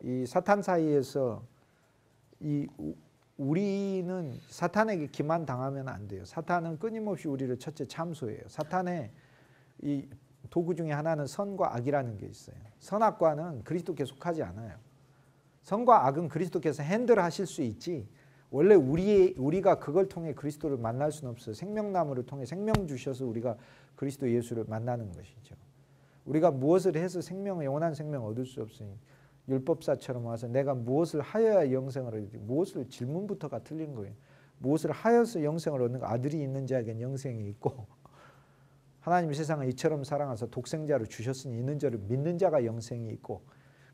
Speaker 1: 이 사탄 사이에서 우리는 사탄에게 기만당하면 안 돼요. 사탄은 끊임없이 우리를 첫째 참소해요. 사탄의 이 도구 중에 하나는 선과 악이라는 게 있어요. 선악과는 그리스도께 속하지 않아요. 선과 악은 그리스도께서 핸들하실 수 있지 원래 우리가 그걸 통해 그리스도를 만날 수는 없어요. 생명나무를 통해 생명 주셔서 우리가 그리스도 예수를 만나는 것이죠. 우리가 무엇을 해서 영원한 생명 얻을 수 없으니 율법사처럼 와서 내가 무엇을 하여야 영생을 얻지 무엇을 질문부터가 틀린 거예요. 무엇을 하여서 영생을 얻는 가 아들이 있는 자에겐 영생이 있고 하나님이 세상을 이처럼 사랑하사 독생자를 주셨으니 있는 자를 믿는 자가 영생이 있고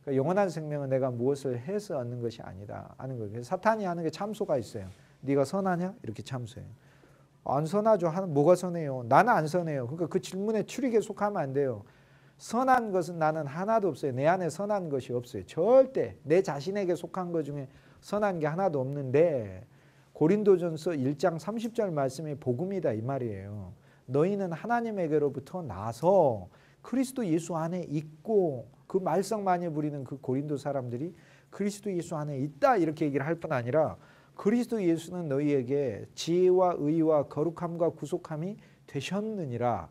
Speaker 1: 그러니까 영원한 생명은 내가 무엇을 해서 얻는 것이 아니다 하는 거예요. 그래서 사탄이 하는 게 참소가 있어요. 네가 선하냐? 이렇게 참소해요. 안 선하죠. 뭐가 선해요? 나는 안 선해요. 그러니까 그 질문에 추리에 속하면 안 돼요. 선한 것은 나는 하나도 없어요. 내 안에 선한 것이 없어요. 절대 내 자신에게 속한 것 중에 선한 게 하나도 없는데 고린도전서 1장 30절 말씀이 복음이다 이 말이에요. 너희는 하나님에게로부터 나서 그리스도 예수 안에 있고 그 말썽 많이 부리는 그 고린도 사람들이 그리스도 예수 안에 있다 이렇게 얘기를 할 뿐 아니라 그리스도 예수는 너희에게 지혜와 의와 거룩함과 구속함이 되셨느니라.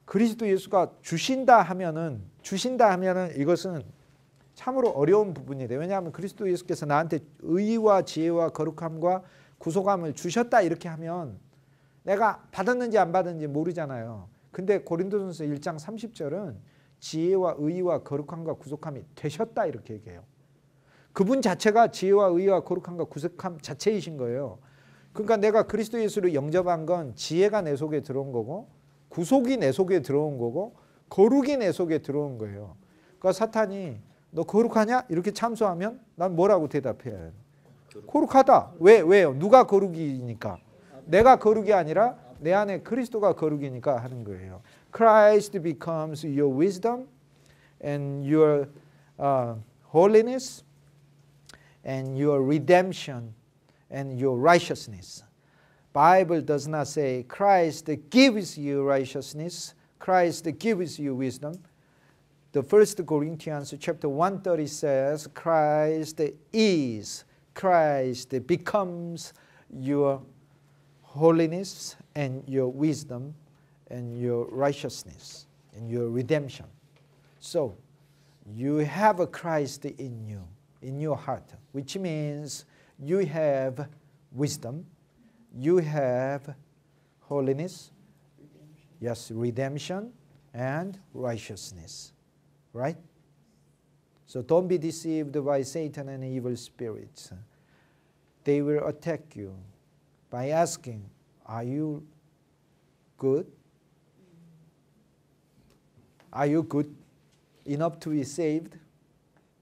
Speaker 1: 그리스도 예수가 주신다 하면은 이것은 참으로 어려운 부분이래요. 왜냐하면 그리스도 예수께서 나한테 의와 지혜와 거룩함과 구속함을 주셨다 이렇게 하면 내가 받았는지 안 받았는지 모르잖아요. 근데 고린도전서 1장 30절은 지혜와 의와 거룩함과 구속함이 되셨다 이렇게 얘기해요. 그분 자체가 지혜와 의와 거룩함과 구속함 자체이신 거예요. 그러니까 내가 그리스도 예수를 영접한 건 지혜가 내 속에 들어온 거고 구속이 내 속에 들어온 거고 거룩이 내 속에 들어온 거예요. 그러니까 사탄이 너 거룩하냐? 이렇게 참소하면 난 뭐라고 대답해야 해요? 거룩하다. 왜요? 누가 거룩이니까? 내가 거룩이 아니라 내 안에 그리스도가 거룩이니까 하는 거예요. Christ becomes your wisdom and your holiness and your redemption and your righteousness. Bible does not say Christ gives you righteousness, Christ gives you wisdom. The 1 Corinthians chapter 1:30 says Christ becomes your holiness and your wisdom and your righteousness and your redemption. So you have a Christ in you, in your heart, which means you have wisdom, you have holiness, yes, redemption and righteousness, right? So don't be deceived by Satan and evil spirits. They will attack you by asking, are you good? Are you good enough to be saved?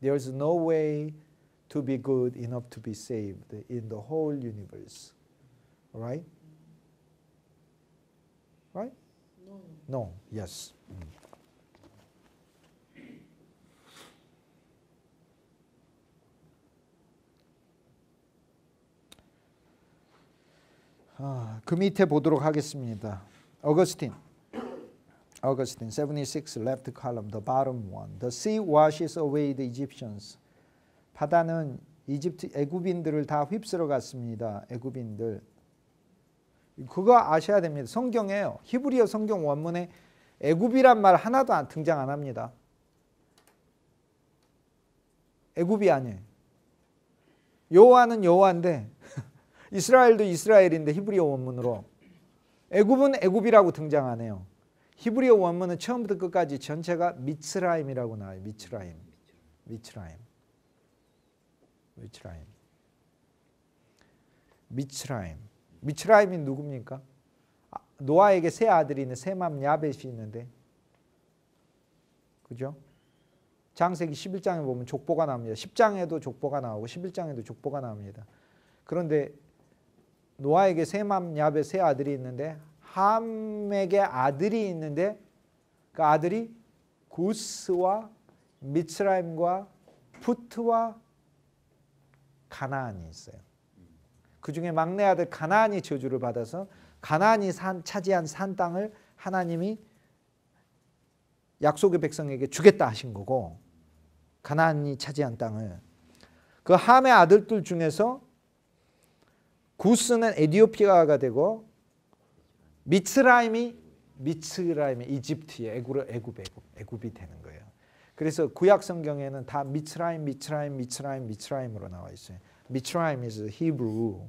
Speaker 1: There's no way to be good enough to be saved in the whole universe. Right? Right? No. Yes. 그 밑에 보도록 하겠습니다. Augustine 76 left column, the bottom one. The sea washes away the Egyptians. 바다는 애굽인들을 다 휩쓸어 갔습니다. 애굽인들. 그거 아셔야 됩니다. 성경에요. 히브리어 성경 원문에 애굽이란 말 하나도 등장 안 합니다. 애굽이 아니에요. 여호와는 여호와인데 이스라엘도 이스라엘인데 히브리어 원문으로 애굽은 애굽이라고 등장 안 해요. 히브리어 원문은 처음부터 끝까지 전체가 미츠라임이라고 나와요. 미츠라임이 누굽니까? 노아에게 세 아들이 있는 셈함 야벳이 있는데, 그죠? 창세기 11장에 보면 족보가 나옵니다. 10장에도 족보가 나오고 11장에도 족보가 나옵니다. 그런데 노아에게 셈함 야벳 세 아들이 있는데 함에게 아들이 있는데 그 아들이 구스와 미츠라임과 푸트와 가나안이 있어요. 그 중에 막내 아들 가나안이 저주를 받아서 가나안이 차지한 산 땅을 하나님이 약속의 백성에게 주겠다 하신 거고, 가나안이 차지한 땅을. 그 함의 아들들 중에서 구스는 에디오피아가 되고 미츠라임이 이집트의 애굽이 되는 거예요. 그래서 구약 성경에는 다 미츠라임으로 나와 있어요. 미츠라임 is Hebrew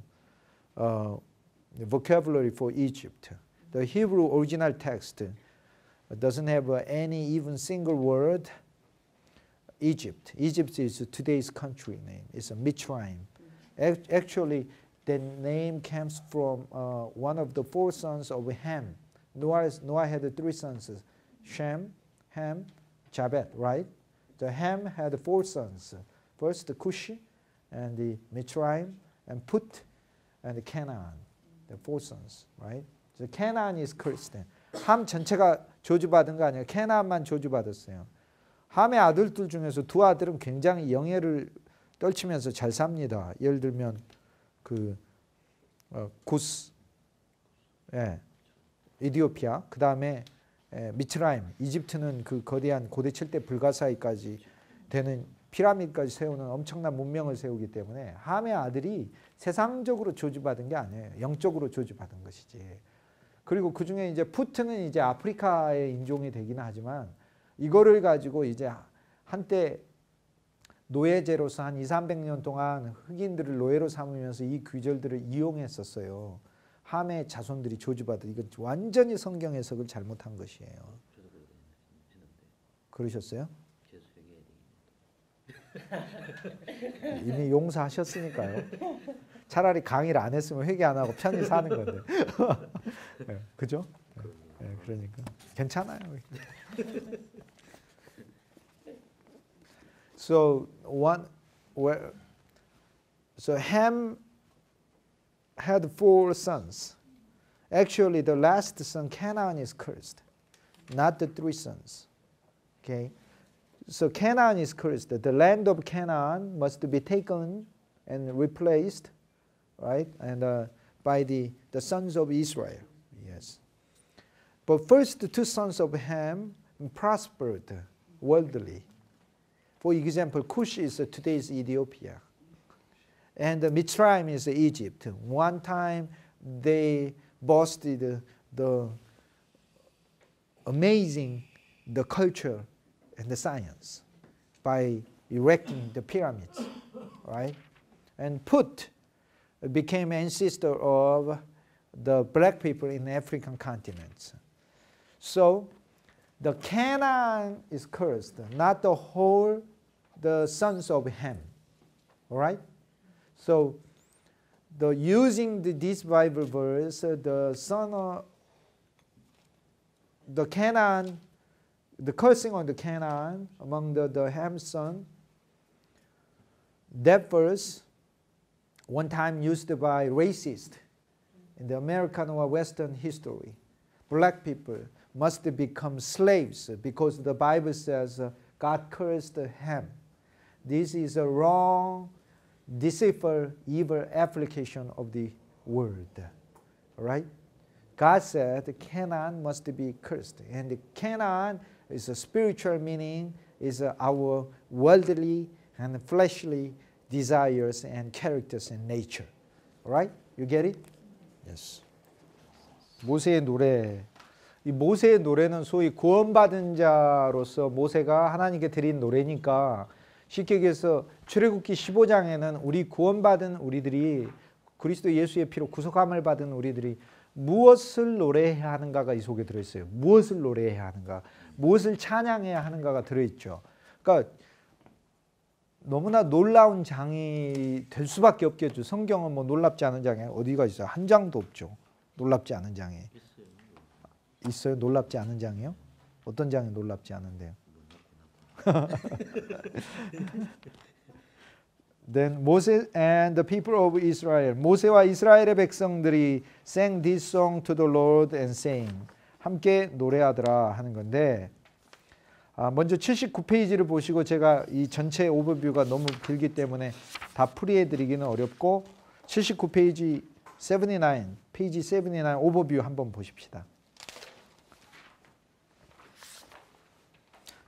Speaker 1: vocabulary for Egypt. The Hebrew original text doesn't have any even single word Egypt. Egypt is today's country name. It's a Mitzrayim. Actually, the name comes from one of the four sons of Ham. Noah had three sons: Shem, Ham, Japheth. Right? The Ham had four sons. First, the Cush, and the Mitzrayim, and Put, and the Canaan. four sons, right? So Canaan is cursed. 함 전체가 저주받은 거 아니에요. 캐나안만 저주받았어요. 함의 아들들 중에서 두 아들은 굉장히 영예를 떨치면서 잘 삽니다. 예를 들면 그 구스, 예, 이디오피아, 그 다음에 미츠라임, 이집트는 그 거대한 고대 7대 불가사의까지 되는 피라미드까지 세우는 엄청난 문명을 세우기 때문에 함의 아들이 세상적으로 저주받은 게 아니에요. 영적으로 저주받은 것이지. 그리고 그 중에 이제 푸트는 이제 아프리카의 인종이 되기는 하지만 이거를 가지고 이제 한때 노예제로서 한 200~300년 동안 흑인들을 노예로 삼으면서 이 규절들을 이용했었어요. 함의 자손들이 저주받은, 이건 완전히 성경 해석을 잘못한 것이에요. 그러셨어요? 이미 용서하셨으니까요. 차라리 강의를 안 했으면 회개 안 하고 편히 사는 건데. 네, 그죠? 네, 그러니까 괜찮아요. So Ham had four sons. Actually, the last son, Canaan, is cursed, not the three sons. Okay, so Canaan is cursed. The land of Canaan must be taken and replaced, right? And by the sons of Israel. Yes. But first, the two sons of Ham prospered worldly. For example, Cush is today's Ethiopia, and Mitzrayim is Egypt. One time they boasted the amazing the culture and the science by erecting the pyramids, right? And Put became ancestor of the black people in the African continent. So the Canaan is cursed, not the whole, the sons of Ham. All right? So using this Bible verse, the son of the Canaan, the cursing on the Canaan among the Ham son, that verse one time used by racists in the American or Western history. Black people must become slaves because the Bible says God cursed Ham. This is a wrong, deceitful, evil application of the word. All right? God said Canaan must be cursed. And Canaan is a spiritual meaning, is our worldly and fleshly desires and characters and nature. All right? You get it? Yes. 모세의 노래. 이 모세의 노래는 소위 구원받은 자로서 모세가 하나님께 드린 노래니까 쉽게 얘기해서 출애굽기 15장에는 우리 구원받은 우리들이 그리스도 예수의 피로 구속함을 받은 우리들이 무엇을 노래해야 하는가가 이 속에 들어있어요. 무엇을 노래해야 하는가, 무엇을 찬양해야 하는가가 들어있죠. 그러니까 너무나 놀라운 장이 될 수밖에 없겠죠. 성경은 뭐 놀랍지 않은 장에 어디가 있어요? 한 장도 없죠. 놀랍지 않은 장에. 있어요? 놀랍지 않은 장이요? 어떤 장이 놀랍지 않은데요? Then Moses and the people of Israel. 모세와 이스라엘의 백성들이 sang this song to the Lord and saying. 함께 노래하더라 하는 건데 먼저 79페이지를 보시고 제가 이 전체 오버뷰가 너무 길기 때문에 다 풀이해 드리기는 어렵고 79페이지 79, 페이지 79 오버뷰 한번 보십시다.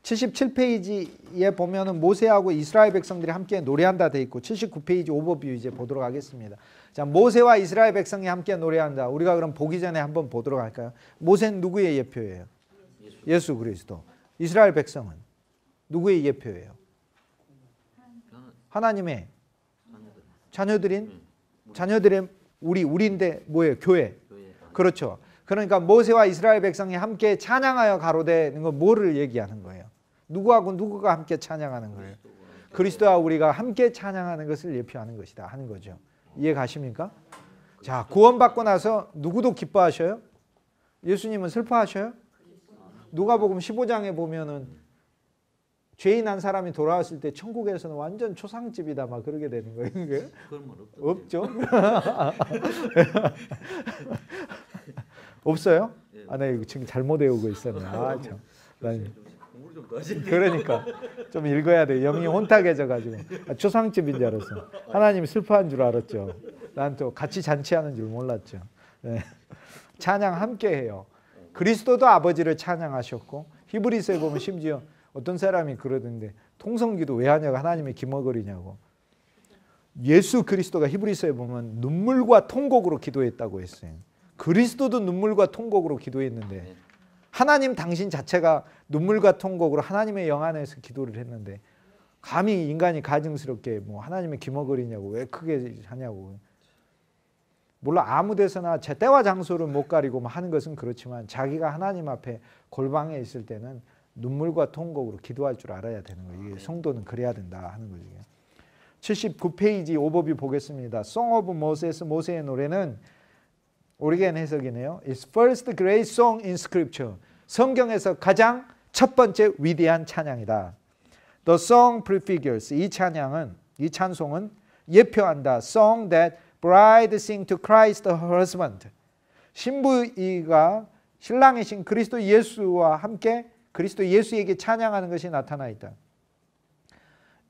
Speaker 1: 77페이지에 보면은 모세하고 이스라엘 백성들이 함께 노래한다 돼 있고 79페이지 오버뷰 이제 보도록 하겠습니다. 자, 모세와 이스라엘 백성이 함께 노래한다. 우리가 그럼 보기 전에 한번 보도록 할까요? 모세는 누구의 예표예요? 예수 그리스도. 이스라엘 백성은 누구의 예표예요? 하나님의 자녀들의 우리인데 뭐예요? 교회. 그렇죠. 그러니까 모세와 이스라엘 백성이 함께 찬양하여 가로되는 건 뭐를 얘기하는 거예요? 누구하고 누구가 함께 찬양하는 거예요? 그리스도와 우리가 함께 찬양하는 것을 예표하는 것이다 하는 거죠. 이해 가십니까? 자, 구원받고 나서 누구도 기뻐하셔요? 예수님은 슬퍼하셔요? 누가복음 15장에 보면은 죄인 한 사람이 돌아왔을 때 천국에서는 완전 초상집이다 막 그러게 되는 거예요. 그게? 없죠. 없어요? 아, 나 이거 지금 잘못 외우고 있었네. 아, 참.
Speaker 2: 공부를 좀 더 하시네.
Speaker 1: 그러니까 좀 읽어야 돼. 영이 혼탁해져가지고 초상집인 줄 알았어. 하나님이 슬퍼한 줄 알았죠. 난 또 같이 잔치하는 줄 몰랐죠. 네. 찬양 함께 해요. 그리스도도 아버지를 찬양하셨고 히브리서에 보면 심지어 어떤 사람이 그러던데 통성기도 왜 하냐고 하나님의 기머거리냐고. 예수 그리스도가 히브리서에 보면 눈물과 통곡으로 기도했다고 했어요. 그리스도도 눈물과 통곡으로 기도했는데 하나님 당신 자체가 눈물과 통곡으로 하나님의 영 안에서 기도를 했는데 감히 인간이 가증스럽게 뭐 하나님의 기머거리냐고 왜 크게 하냐고. 물론 아무 데서나 제 때와 장소를 못 가리고 하는 것은 그렇지만 자기가 하나님 앞에 골방에 있을 때는 눈물과 통곡으로 기도할 줄 알아야 되는 거예요. 이게 성도는 그래야 된다 하는 거죠. 79페이지 오버뷰 보겠습니다. Song of Moses, 모세의 노래는 오리겐 해석이네요. It's first great song in Scripture. 성경에서 가장 첫 번째 위대한 찬양이다. The song prefigures. 이 찬송은 예표한다. Song that bride sing to Christ her husband. 신부가 신랑이신 그리스도 예수와 함께 그리스도 예수에게 찬양하는 것이 나타나 있다.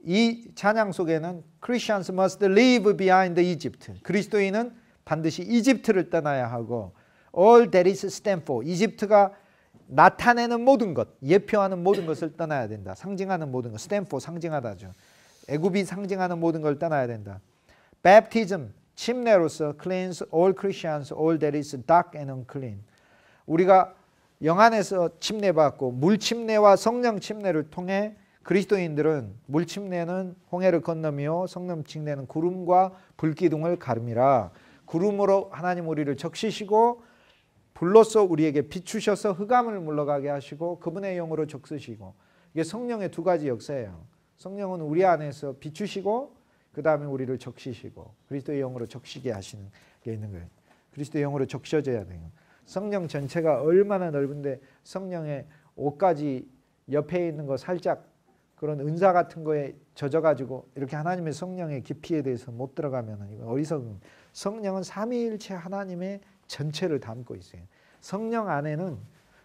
Speaker 1: 이 찬양 속에는 Christians must leave behind Egypt. 그리스도인은 반드시 이집트를 떠나야 하고 all that is stand for. 이집트가 나타내는 모든 것, 예표하는 모든 것을 떠나야 된다. 상징하는 모든 것, stand for 상징하다죠. 애굽이 상징하는 모든 걸 떠나야 된다. Baptism, 침례로서 cleanse all Christians, all that is dark and unclean. 우리가 영 안에서 침례받고 물 침례와 성령 침례를 통해 그리스도인들은 물 침례는 홍해를 건너며 성령 침례는 구름과 불기둥을 가름이라. 구름으로 하나님 우리를 적시시고 불로써 우리에게 비추셔서 흑암을 물러가게 하시고 그분의 영으로 적시시고. 이게 성령의 두 가지 역사예요. 성령은 우리 안에서 비추시고 그 다음에 우리를 적시시고 그리스도의 영으로 적시게 하시는 게 있는 거예요. 그리스도의 영으로 적셔져야 돼요. 성령 전체가 얼마나 넓은데 성령의 옷가지 옆에 있는 거 살짝 그런 은사 같은 거에 젖어가지고 이렇게 하나님의 성령의 깊이에 대해서 못 들어가면 이건 어리석은. 성령은 삼위일체 하나님의 전체를 담고 있어요. 성령 안에는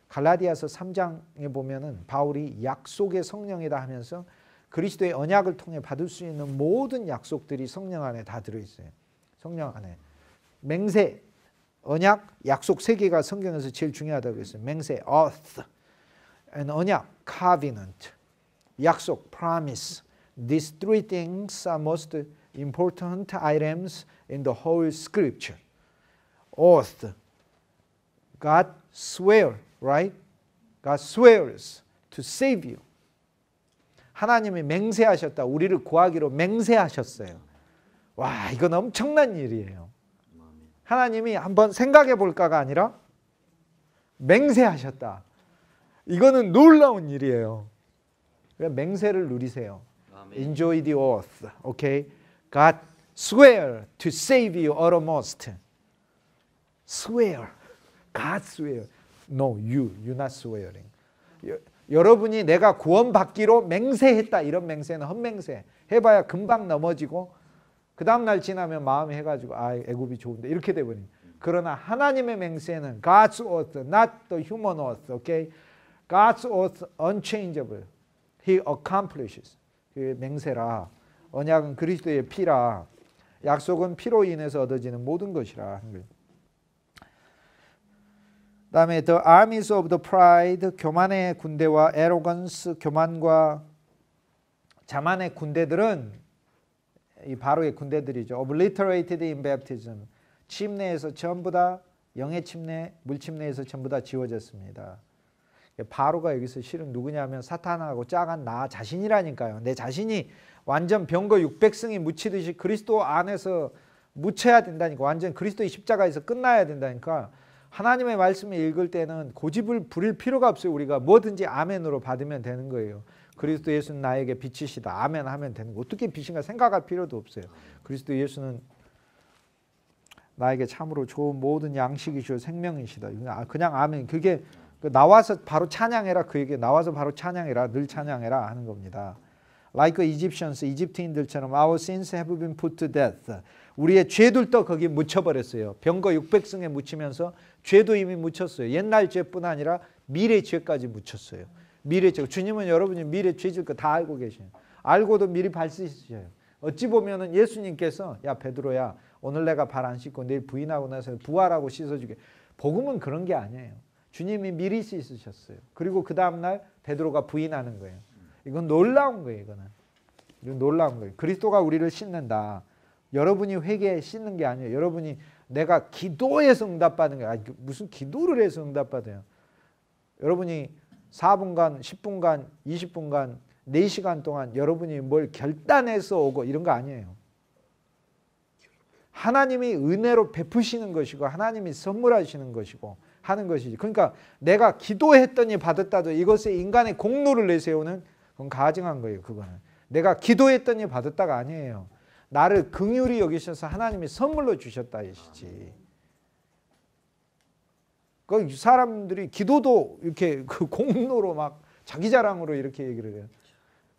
Speaker 1: 갈라디아서 3장에 보면은 바울이 약속의 성령이다 하면서 그리스도의 언약을 통해 받을 수 있는 모든 약속들이 성령 안에 다 들어있어요. 성령 안에 맹세, 언약, 약속 세 개가 성경에서 제일 중요하다고 했어요. 맹세, oath, and 언약, covenant, 약속, promise. These three things are most important items in the whole Scripture. Oath, God swear, right? God swears to save you. 하나님이 맹세하셨다. 우리를 구하기로 맹세하셨어요. 와, 이건 엄청난 일이에요. 하나님이 한번 생각해 볼까가 아니라 맹세하셨다. 이거는 놀라운 일이에요. 맹세를 누리세요. Enjoy the oath. Okay? God swear to save you uttermost. Swear. God swear. No, you're not swearing. 여러분이 내가 구원받기로 맹세했다. 이런 맹세는 헛맹세. 해봐야 금방 넘어지고 그 다음날 지나면 마음이 해가지고 아 애굽이 좋은데 이렇게 돼버린. 그러나 하나님의 맹세는 God's oath, not the human oath. Okay? God's oath unchangeable. He accomplishes. 그 맹세라. 언약은 그리스도의 피라. 약속은 피로 인해서 얻어지는 모든 것이라. 다음에 the armies of the pride, 교만의 군대와 arrogance, 교만과 자만의 군대들은 이 바로의 군대들이죠. obliterated in baptism. 침례에서 전부 다 영의 침례, 물 침례에서 전부 다 지워졌습니다. 바로가 여기서 실은 누구냐면 사탄하고 짝한 나 자신이라니까요. 내 자신이 완전 병거 600승이 묻히듯이 그리스도 안에서 묻혀야 된다니까. 완전 그리스도의 십자가에서 끝나야 된다니까. 하나님의 말씀을 읽을 때는 고집을 부릴 필요가 없어요. 우리가 뭐든지 아멘으로 받으면 되는 거예요. 그리스도 예수는 나에게 빛이시다. 아멘 하면 되는 거. 어떻게 빛인가 생각할 필요도 없어요. 그리스도 예수는 나에게 참으로 좋은 모든 양식이시오 생명이시다. 그냥 아멘. 그게 나와서 바로 찬양해라 그 얘기. 나와서 바로 찬양해라. 늘 찬양해라 하는 겁니다. Like Egyptians, 이집트인들처럼 our sins have been put to death. 우리의 죄들도 거기 묻혀버렸어요. 병거 600승에 묻히면서 죄도 이미 묻혔어요. 옛날 죄뿐 아니라 미래 죄까지 묻혔어요. 미래 죄. 주님은 여러분이 미래 죄질 거 다 알고 계셔요. 알고도 미리 발쓰시죠. 어찌 보면은 예수님께서 야 베드로야 오늘 내가 발 안 씻고 내일 부인하고 나서 부활하고 씻어주게. 복음은 그런 게 아니에요. 주님이 미리 씻으셨어요. 그리고 그 다음날 베드로가 부인하는 거예요. 이건 놀라운 거예요. 이건 놀라운 거예요. 그리스도가 우리를 씻는다. 여러분이 회개에 씻는 게 아니에요. 여러분이 내가 기도해서 응답받는 거예요. 무슨 기도를 해서 응답받아요. 여러분이 4분간, 10분간, 20분간, 4시간 동안 여러분이 뭘 결단해서 오고 이런 거 아니에요. 하나님이 은혜로 베푸시는 것이고 하나님이 선물하시는 것이고 하는 것이지. 그러니까 내가 기도했더니 받았다도 이것에 인간의 공로를 내세우는 그건 가증한 거예요. 그거는 내가 기도했더니 받았다가 아니에요. 나를 긍휼히 여기셔서 하나님이 선물로 주셨다 이시지. 그 사람들이 기도도 이렇게 그 공로로 막 자기 자랑으로 이렇게 얘기를 해요.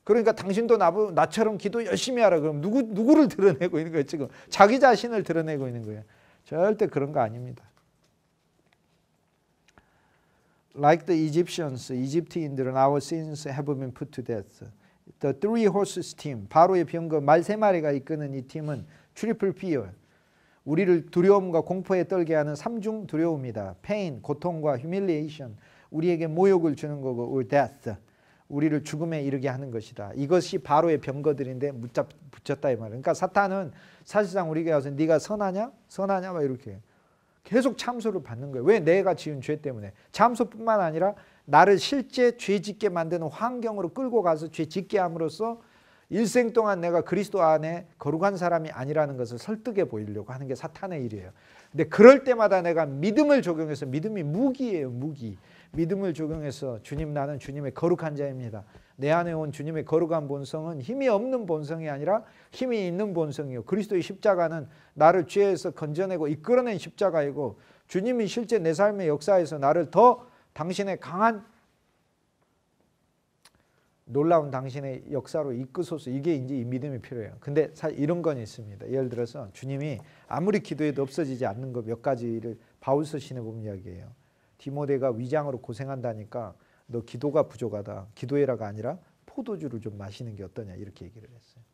Speaker 1: 그러니까 당신도 나처럼 기도 열심히 하라. 그럼 누구를 드러내고 있는 거예요? 지금 자기 자신을 드러내고 있는 거예요. 절대 그런 거 아닙니다. Like the Egyptians, 이집트인들은 our sins have been put to death. The three horses team, 바로의 병거 말 3마리가 이끄는 이 팀은 triple fear, 우리를 두려움과 공포에 떨게 하는 3중 두려움이다. pain, 고통과 humiliation, 우리에게 모욕을 주는 거고 or death, 우리를 죽음에 이르게 하는 것이다. 이것이 바로의 병거들인데 붙였다 이 말이에요. 그러니까 사탄은 사실상 우리에게 와서 네가 선하냐? 선하냐? 막 이렇게 계속 참소를 받는 거예요. 왜? 내가 지은 죄 때문에. 참소뿐만 아니라 나를 실제 죄 짓게 만드는 환경으로 끌고 가서 죄 짓게 함으로써 일생 동안 내가 그리스도 안에 거룩한 사람이 아니라는 것을 설득해 보이려고 하는 게 사탄의 일이에요. 근데 그럴 때마다 내가 믿음을 적용해서, 믿음이 무기예요. 무기. 믿음을 적용해서 주님, 나는 주님의 거룩한 자입니다. 내 안에 온 주님의 거룩한 본성은 힘이 없는 본성이 아니라 힘이 있는 본성이요. 그리스도의 십자가는 나를 죄에서 건져내고 이끌어낸 십자가이고, 주님이 실제 내 삶의 역사에서 나를 더 당신의 강한 놀라운 당신의 역사로 이끄소서. 이게 이제 이 믿음이 필요해요. 근데 사실 이런 건 있습니다. 예를 들어서 주님이 아무리 기도해도 없어지지 않는 것 몇 가지를 바울서 신에 보면 이야기해요. 디모데가 위장으로 고생한다니까 너 기도가 부족하다. 기도해라가 아니라 포도주를 좀 마시는 게 어떠냐 이렇게 얘기를 했어요.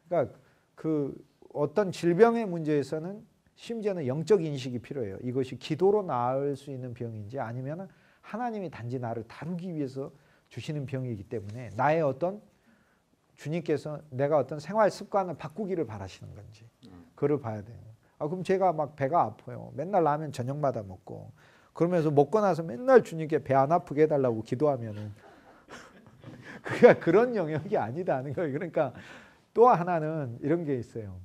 Speaker 1: 그러니까 그 어떤 질병의 문제에서는 심지어는 영적 인식이 필요해요. 이것이 기도로 나을 수 있는 병인지 아니면 하나님이 단지 나를 다루기 위해서 주시는 병이기 때문에 나의 어떤 주님께서 내가 어떤 생활 습관을 바꾸기를 바라시는 건지 그걸 봐야 돼요. 그럼 제가 막 배가 아파요. 맨날 라면 저녁마다 먹고 그러면서 먹고 나서 맨날 주님께 배 안 아프게 해달라고 기도하면은 그게 그런 영역이 아니다는 거예요. 그러니까 또 하나는 이런 게 있어요.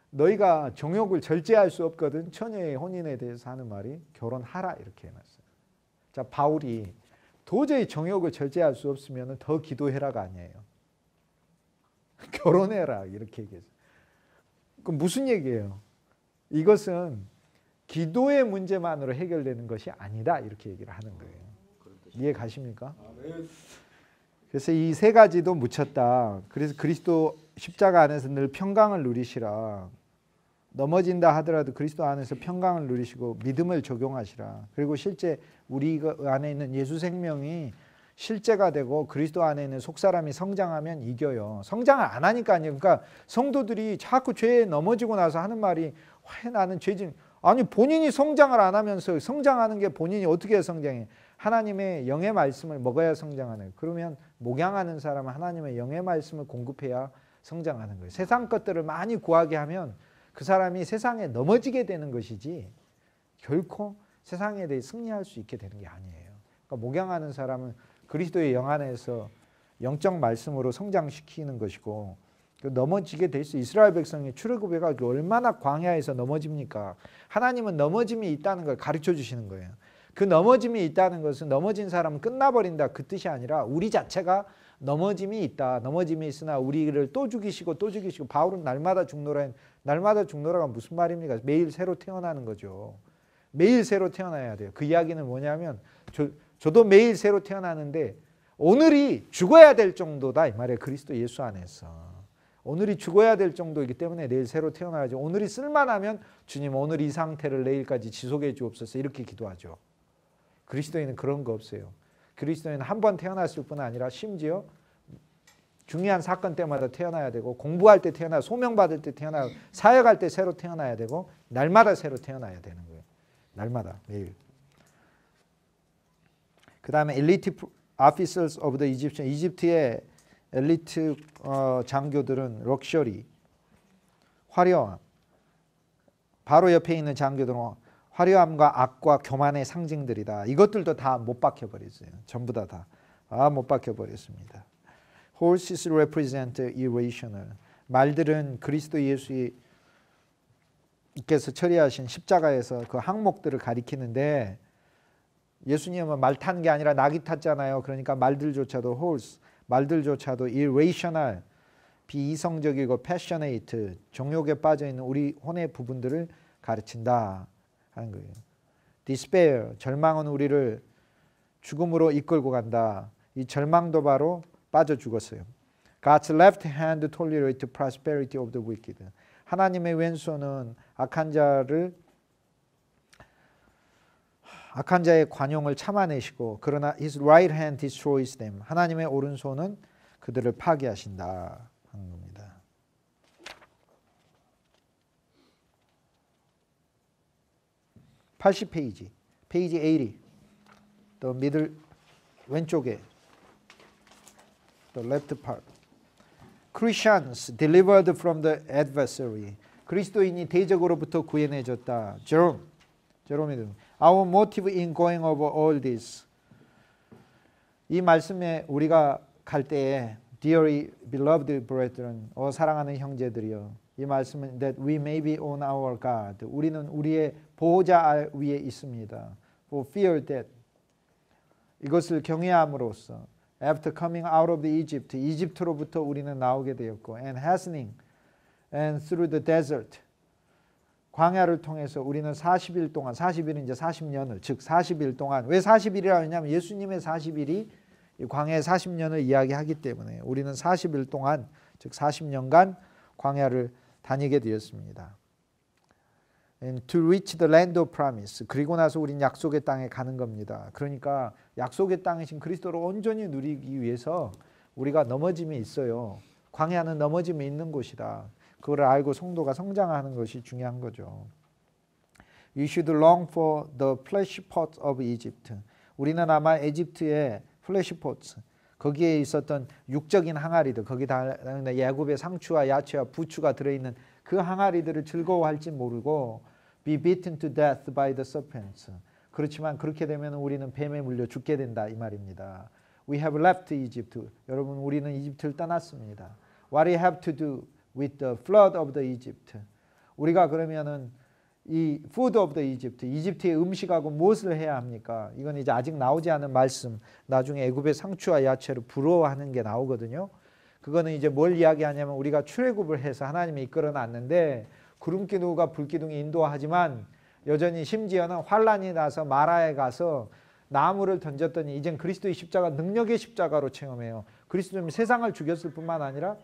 Speaker 1: 너희가 정욕을 절제할 수 없거든. 처녀의 혼인에 대해서 하는 말이 결혼하라 이렇게 해놨어요. 자, 바울이 도저히 정욕을 절제할 수 없으면 더 기도해라가 아니에요. 결혼해라 이렇게 얘기했어요. 그럼 무슨 얘기예요? 이것은 기도의 문제만으로 해결되는 것이 아니다 이렇게 얘기를 하는 거예요. 이해 가십니까? 그래서 이 세 가지도 묻혔다. 그래서 그리스도 십자가 안에서 늘 평강을 누리시라. 넘어진다 하더라도 그리스도 안에서 평강을 누리시고 믿음을 적용하시라. 그리고 실제 우리 안에 있는 예수 생명이 실제가 되고 그리스도 안에 있는 속사람이 성장하면 이겨요. 성장을 안 하니까 아니에요. 그러니까 성도들이 자꾸 죄에 넘어지고 나서 하는 말이 왜 나는 죄진, 아니 본인이 성장을 안 하면서 성장하는 게 본인이 어떻게 성장해? 하나님의 영의 말씀을 먹어야 성장하는. 그러면 목양하는 사람은 하나님의 영의 말씀을 공급해야 성장하는 거예요. 세상 것들을 많이 구하게 하면 그 사람이 세상에 넘어지게 되는 것이지 결코 세상에 대해 승리할 수 있게 되는 게 아니에요. 그러니까 목양하는 사람은 그리스도의 영 안에서 영적 말씀으로 성장시키는 것이고, 넘어지게 될 수, 이스라엘 백성이 출애굽해가 얼마나 광야에서 넘어집니까? 하나님은 넘어짐이 있다는 걸 가르쳐 주시는 거예요. 그 넘어짐이 있다는 것은 넘어진 사람은 끝나버린다 그 뜻이 아니라 우리 자체가 넘어짐이 있다. 넘어짐이 있으나 우리를 또 죽이시고 또 죽이시고, 바울은 날마다 죽노라. 날마다 죽노라가 무슨 말입니까? 매일 새로 태어나는 거죠. 매일 새로 태어나야 돼요. 그 이야기는 뭐냐면 저도 매일 새로 태어나는데 오늘이 죽어야 될 정도다 이 말이에요. 그리스도 예수 안에서. 오늘이 죽어야 될 정도이기 때문에 내일 새로 태어나야죠. 오늘이 쓸만하면 주님 오늘 이 상태를 내일까지 지속해 주옵소서 이렇게 기도하죠. 그리스도인은 그런 거 없어요. 그리스도인은 한 번 태어났을 뿐 아니라 심지어 중요한 사건 때마다 태어나야 되고 공부할 때 태어나야 소명받을 때 태어나야 사역할 때 새로 태어나야 되고 날마다 새로 태어나야 되는 거예요. 날마다 매일. 그 다음에 엘리트 officers of the Egyptian 이집트의 엘리트 장교들은 럭셔리 화려함 바로 옆에 있는 장교들은 화려함과 악과 교만의 상징들이다. 이것들도 다 못 박혀버렸어요. 전부 다 못 박혀버렸습니다. Horses represent irrational. 말들은 그리스도 예수께서 처리하신 십자가에서 그 항목들을 가리키는데 예수님은 말 타는 게 아니라 낙이 탔잖아요. 그러니까 말들조차도 horse, 말들조차도 irrational, 비이성적이고 passionate, 정욕에 빠져있는 우리 혼의 부분들을 가르친다 하는 거예요. despair, 절망은 우리를 죽음으로 이끌고 간다. 이 절망도 바로 빠져 죽었어요. God's left hand tolerate prosperity of the wicked. 하나님의 왼손은 악한 자의 관용을 참아내시고 그러나 His right hand destroys them. 하나님의 오른손은 그들을 파괴하신다 하는 겁니다. 페이지 80. 또 미들 왼쪽에 the left part. Christians delivered from the adversary. 그리스도인이 대적으로부터 구해내줬다. 제롬이 Our motive in going over all this. 이 말씀에 우리가 갈 때에 Dearly beloved brethren, 사랑하는 형제들이여. 이 말씀은 that we may be on our guard. 우리는 우리의 보호자 위에 있습니다. For fear that. 이것을 경외함으로써 After coming out of the Egypt, 이집트로부터 우리는 나오게 되었고, and hastening, and through the desert, 광야를 통해서 우리는 40일 동안, 40일은 이제 40년을, 즉 40일 동안, 왜 40일이라 하냐면 예수님의 40일이 광야의 40년을 이야기하기 때문에 우리는 40일 동안, 즉 40년간 광야를 다니게 되었습니다. And to reach the land of promise. 그리고 나서 우린 약속의 땅에 가는 겁니다. 그러니까 약속의 땅이신 그리스도를 온전히 누리기 위해서 우리가 넘어짐이 있어요. 광야는 넘어짐이 있는 곳이다. 그걸 알고 성도가 성장하는 것이 중요한 거죠. You should long for the flesh pots of Egypt. 우리는 아마 에집트의 flesh pots, 거기에 있었던 육적인 항아리들, 거기 다 야곱의 상추와 야채와 부추가 들어있는 그 항아리들을 즐거워할지 모르고 be beaten to death by the serpents. 그렇지만 그렇게 되면 우리는 뱀에 물려 죽게 된다 이 말입니다. We have left Egypt. 여러분 우리는 이집트를 떠났습니다. What we have to do with the flood of the Egypt. 우리가 그러면은 이 food of the Egypt, 이집트의 음식하고 무엇을 해야 합니까? 이건 이제 아직 나오지 않은 말씀. 나중에 애굽의 상추와 야채를 부러워하는 게 나오거든요. 그거는 이제 뭘 이야기하냐면 우리가 출애굽을 해서 하나님이 이끌어 놨는데 구름기둥과 불기둥이 인도하지만 여전히 심지어는 환란이 나서 마라에 가서 나무를 던졌더니 이젠 그리스도의 십자가 능력의 십자가로 체험해요. 그리스도님이 세상을 죽였을 뿐만 아니라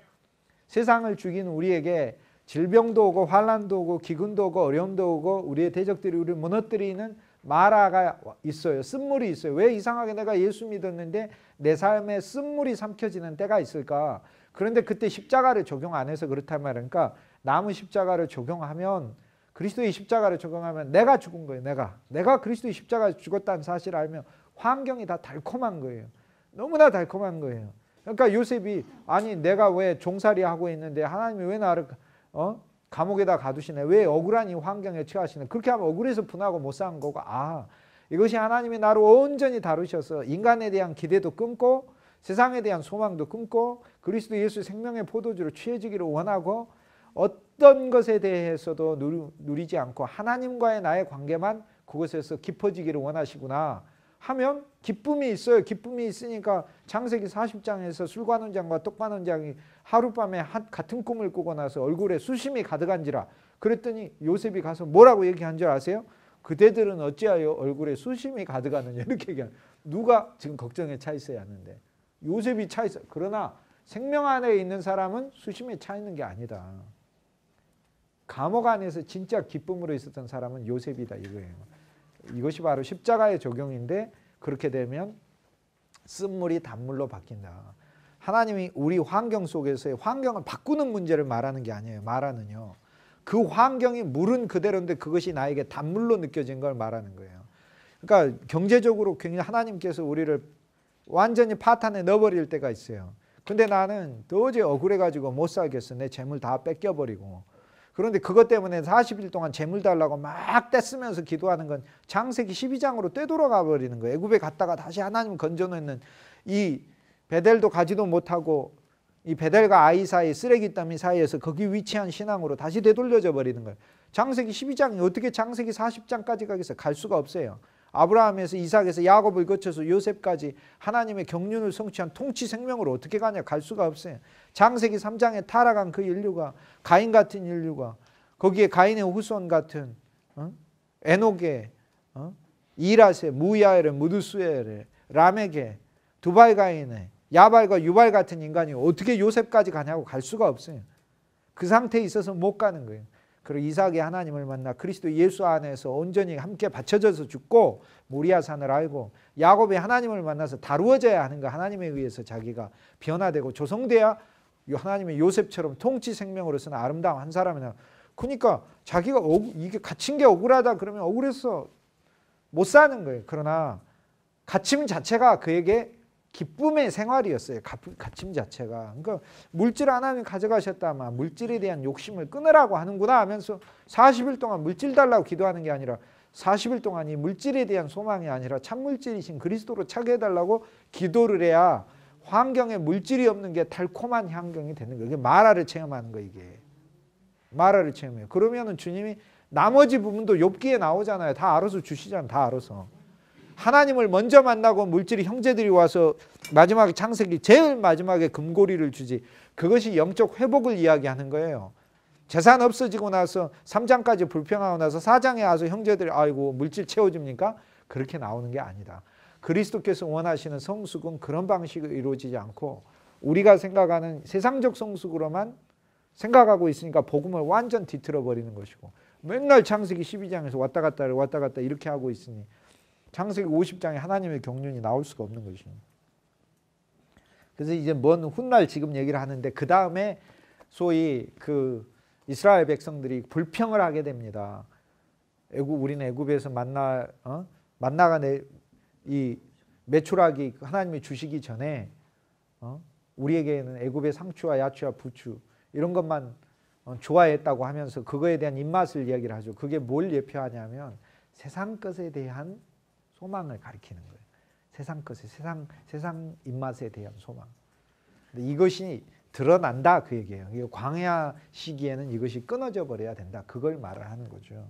Speaker 1: 세상을 죽인 우리에게 질병도 오고 환란도 오고 기근도 오고 어려움도 오고 우리의 대적들이 우리를 무너뜨리는 마라가 있어요. 쓴물이 있어요. 왜 이상하게 내가 예수 믿었는데 내 삶에 쓴물이 삼켜지는 때가 있을까? 그런데 그때 십자가를 적용 안 해서 그렇단 말이니까 나무 십자가를 적용하면 그리스도의 십자가를 적용하면 내가 죽은 거예요. 내가 그리스도의 십자가에 죽었다는 사실을 알면 환경이 다 달콤한 거예요. 너무나 달콤한 거예요. 그러니까 요셉이 아니 내가 왜 종살이 하고 있는데 하나님이 왜 나를 감옥에다 가두시네. 왜 억울한 이 환경에 처하시네. 그렇게 하면 억울해서 분하고 못 사는 거고 이것이 하나님이 나를 온전히 다루셔서 인간에 대한 기대도 끊고 세상에 대한 소망도 끊고 그리스도 예수 생명의 포도주로 취해지기를 원하고 어떤 것에 대해서도 누리지 않고 하나님과의 나의 관계만 그것에서 깊어지기를 원하시구나 하면 기쁨이 있어요. 기쁨이 있으니까 창세기 40장에서 술관원장과 떡관원장이 하룻밤에 같은 꿈을 꾸고 나서 얼굴에 수심이 가득한지라 그랬더니 요셉이 가서 뭐라고 얘기한 줄 아세요? 그대들은 어찌하여 얼굴에 수심이 가득하느냐 이렇게 얘기하는. 누가 지금 걱정에 차 있어야 하는데 요셉이 차 있어. 그러나 생명 안에 있는 사람은 수심에 차 있는 게 아니다. 감옥 안에서 진짜 기쁨으로 있었던 사람은 요셉이다 이거예요. 이것이 바로 십자가의 적용인데 그렇게 되면 쓴물이 단물로 바뀐다. 하나님이 우리 환경 속에서의 환경을 바꾸는 문제를 말하는 게 아니에요. 말하는요. 그 환경이 물은 그대로인데 그것이 나에게 단물로 느껴진 걸 말하는 거예요. 그러니까 경제적으로 굉장히 하나님께서 우리를 완전히 파탄에 넣어버릴 때가 있어요. 근데 나는 도저히 억울해가지고 못 살겠어. 내 재물 다 뺏겨버리고. 그런데 그것 때문에 40일 동안 재물 달라고 막 떼쓰면서 기도하는 건 창세기 12장으로 떼돌아가 버리는 거예요. 애굽에 갔다가 다시 하나님 건져놓는 이 베델도 가지도 못하고 이 베델과 아이 사이 쓰레기 더미 사이에서 거기 위치한 신앙으로 다시 되돌려져 버리는 거예요. 창세기 12장이 어떻게 창세기 40장까지 가겠어요? 갈 수가 없어요. 아브라함에서 이삭에서 야곱을 거쳐서 요셉까지 하나님의 경륜을 성취한 통치 생명으로 어떻게 가냐? 갈 수가 없어요. 창세기 3장에 타락한 그 인류가 가인 같은 인류가 거기에 가인의 후손 같은 에녹의 이라세, 무야엘의, 무드수엘의, 라멕의, 두발가인의, 야발과 유발 같은 인간이 어떻게 요셉까지 가냐고 갈 수가 없어요. 그 상태에 있어서 못 가는 거예요. 그리고 이삭이 하나님을 만나 그리스도 예수 안에서 온전히 함께 받쳐져서 죽고 모리아산을 알고 야곱이 하나님을 만나서 다루어져야 하는 거 하나님에 의해서 자기가 변화되고 조성돼야 하나님의 요셉처럼 통치 생명으로서는 아름다운 한 사람이나. 그러니까 자기가 이게 갇힌 게 억울하다 그러면 억울해서 못 사는 거예요. 그러나 갇힘 자체가 그에게 기쁨의 생활이었어요. 갇힘 자체가. 그러니까 물질 하나님 가져가셨다만 물질에 대한 욕심을 끊으라고 하는구나 하면서 40일 동안 물질 달라고 기도하는 게 아니라 40일 동안 이 물질에 대한 소망이 아니라 참물질이신 그리스도로 차게 해달라고 기도를 해야 환경에 물질이 없는 게 달콤한 환경이 되는 거예요. 이게 마라를 체험하는 거예요. 이게 마라를 체험해요. 그러면은 주님이 나머지 부분도 욥기에 나오잖아요. 다 알아서 주시잖아요. 다 알아서. 하나님을 먼저 만나고 물질이 형제들이 와서 마지막에 창세기 제일 마지막에 금고리를 주지. 그것이 영적 회복을 이야기하는 거예요. 재산 없어지고 나서 3장까지 불평하고 나서 4장에 와서 형제들이 아이고 물질 채워줍니까? 그렇게 나오는 게 아니다. 그리스도께서 원하시는 성숙은 그런 방식으로 이루어지지 않고 우리가 생각하는 세상적 성숙으로만 생각하고 있으니까 복음을 완전 뒤틀어 버리는 것이고 맨날 창세기 12장에서 왔다 갔다 이렇게 하고 있으니 창세기 50장에 하나님의 경륜이 나올 수가 없는 것이죠. 그래서 이제 먼 훗날 지금 얘기를 하는데 그 다음에 소위 그 이스라엘 백성들이 불평을 하게 됩니다. 우리는 애굽에서 만나가 이 메추라기 하나님이 주시기 전에 우리에게는 애굽의 상추와 야추와 부추 이런 것만 좋아했다고 하면서 그거에 대한 입맛을 이야기를 하죠. 그게 뭘 예표하냐면 세상 것에 대한 소망을 가리키는 거예요. 세상 것에 세상 입맛에 대한 소망. 근데 이것이 드러난다 그 얘기예요. 광야 시기에는 이것이 끊어져 버려야 된다. 그걸 말을 하는 거죠.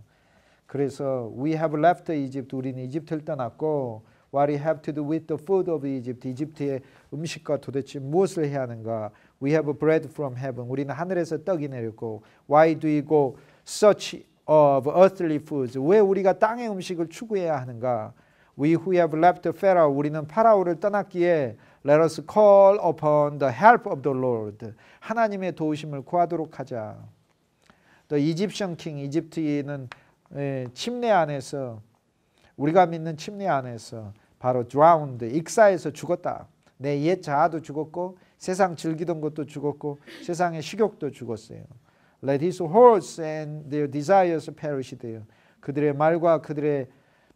Speaker 1: 그래서 we have left Egypt. 우리는 이집트를 떠났고 what we have to do with the food of Egypt. 이집트의 음식과 도대체 무엇을 해야 하는가? We have bread from heaven. 우리는 하늘에서 떡이 내렸고 why do we go search of earthly foods. 왜 우리가 땅의 음식을 추구해야 하는가? We who have left Pharaoh. 우리는 파라오를 떠났기에 let us call upon the help of the Lord. 하나님의 도우심을 구하도록 하자. The Egyptian king. 이집트인은 침례 안에서 우리가 믿는 침례 안에서 바로 drowned. 익사해서 죽었다. 내 옛 자아도 죽었고 세상 즐기던 것도 죽었고 세상의 식욕도 죽었어요. Let his horse and their desires perish there. 그들의 말과 그들의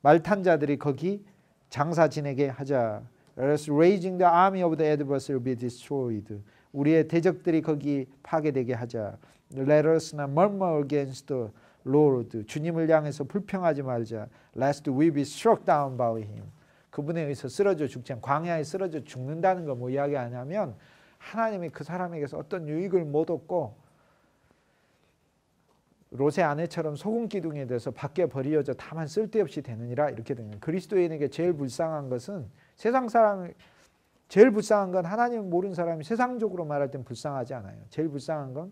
Speaker 1: 말탄자들이 거기 장사 지내게 하자. Let us raising the army of the adversary be destroyed. 우리의 대적들이 거기 파괴되게 하자. Let us not murmur against the Lord. 주님을 향해서 불평하지 말자. Lest we be struck down by him. 그분에 의해서 쓰러져 죽지 않고 광야에 쓰러져 죽는다는 거 뭐 이야기하냐면 하나님이 그 사람에게서 어떤 유익을 못 얻고 롯의 아내처럼 소금 기둥에 대해서 밖에 버려져 다만 쓸데없이 되느니라 이렇게 되는. 그리스도인에게 제일 불쌍한 것은 세상 사람 제일 불쌍한 건 하나님을 모르는 사람이 세상적으로 말할 땐 불쌍하지 않아요. 제일 불쌍한 건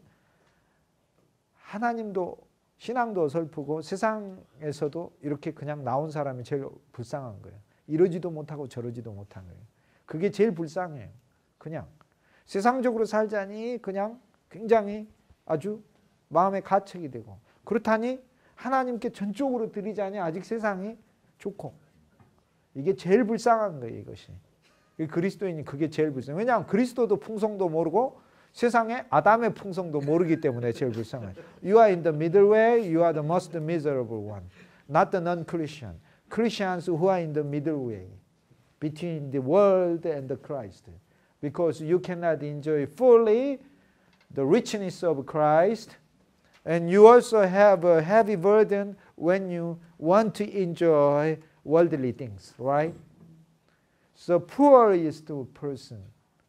Speaker 1: 하나님도 신앙도 어설프고 세상에서도 이렇게 그냥 나온 사람이 제일 불쌍한 거예요. 이러지도 못하고 저러지도 못한 거예요. 그게 제일 불쌍해요. 그냥 세상적으로 살자니 그냥 굉장히 아주 마음에 가책이 되고, 그렇다니 하나님께 전적으로 드리자니 아직 세상이 좋고, 이게 제일 불쌍한 거예요. 이것이 그리스도인이 그게 제일 불쌍해요. 왜냐하면 그리스도도 풍성도 모르고 세상에 아담의 풍성도 모르기 때문에 제일 불쌍해요. You are in the middle way. You are the most miserable one. Not the non-Christian. Christians who are in the middle way between the world and the Christ. Because you cannot enjoy fully the richness of Christ. And you also have a heavy burden when you want to enjoy worldly things, right? So poor is the person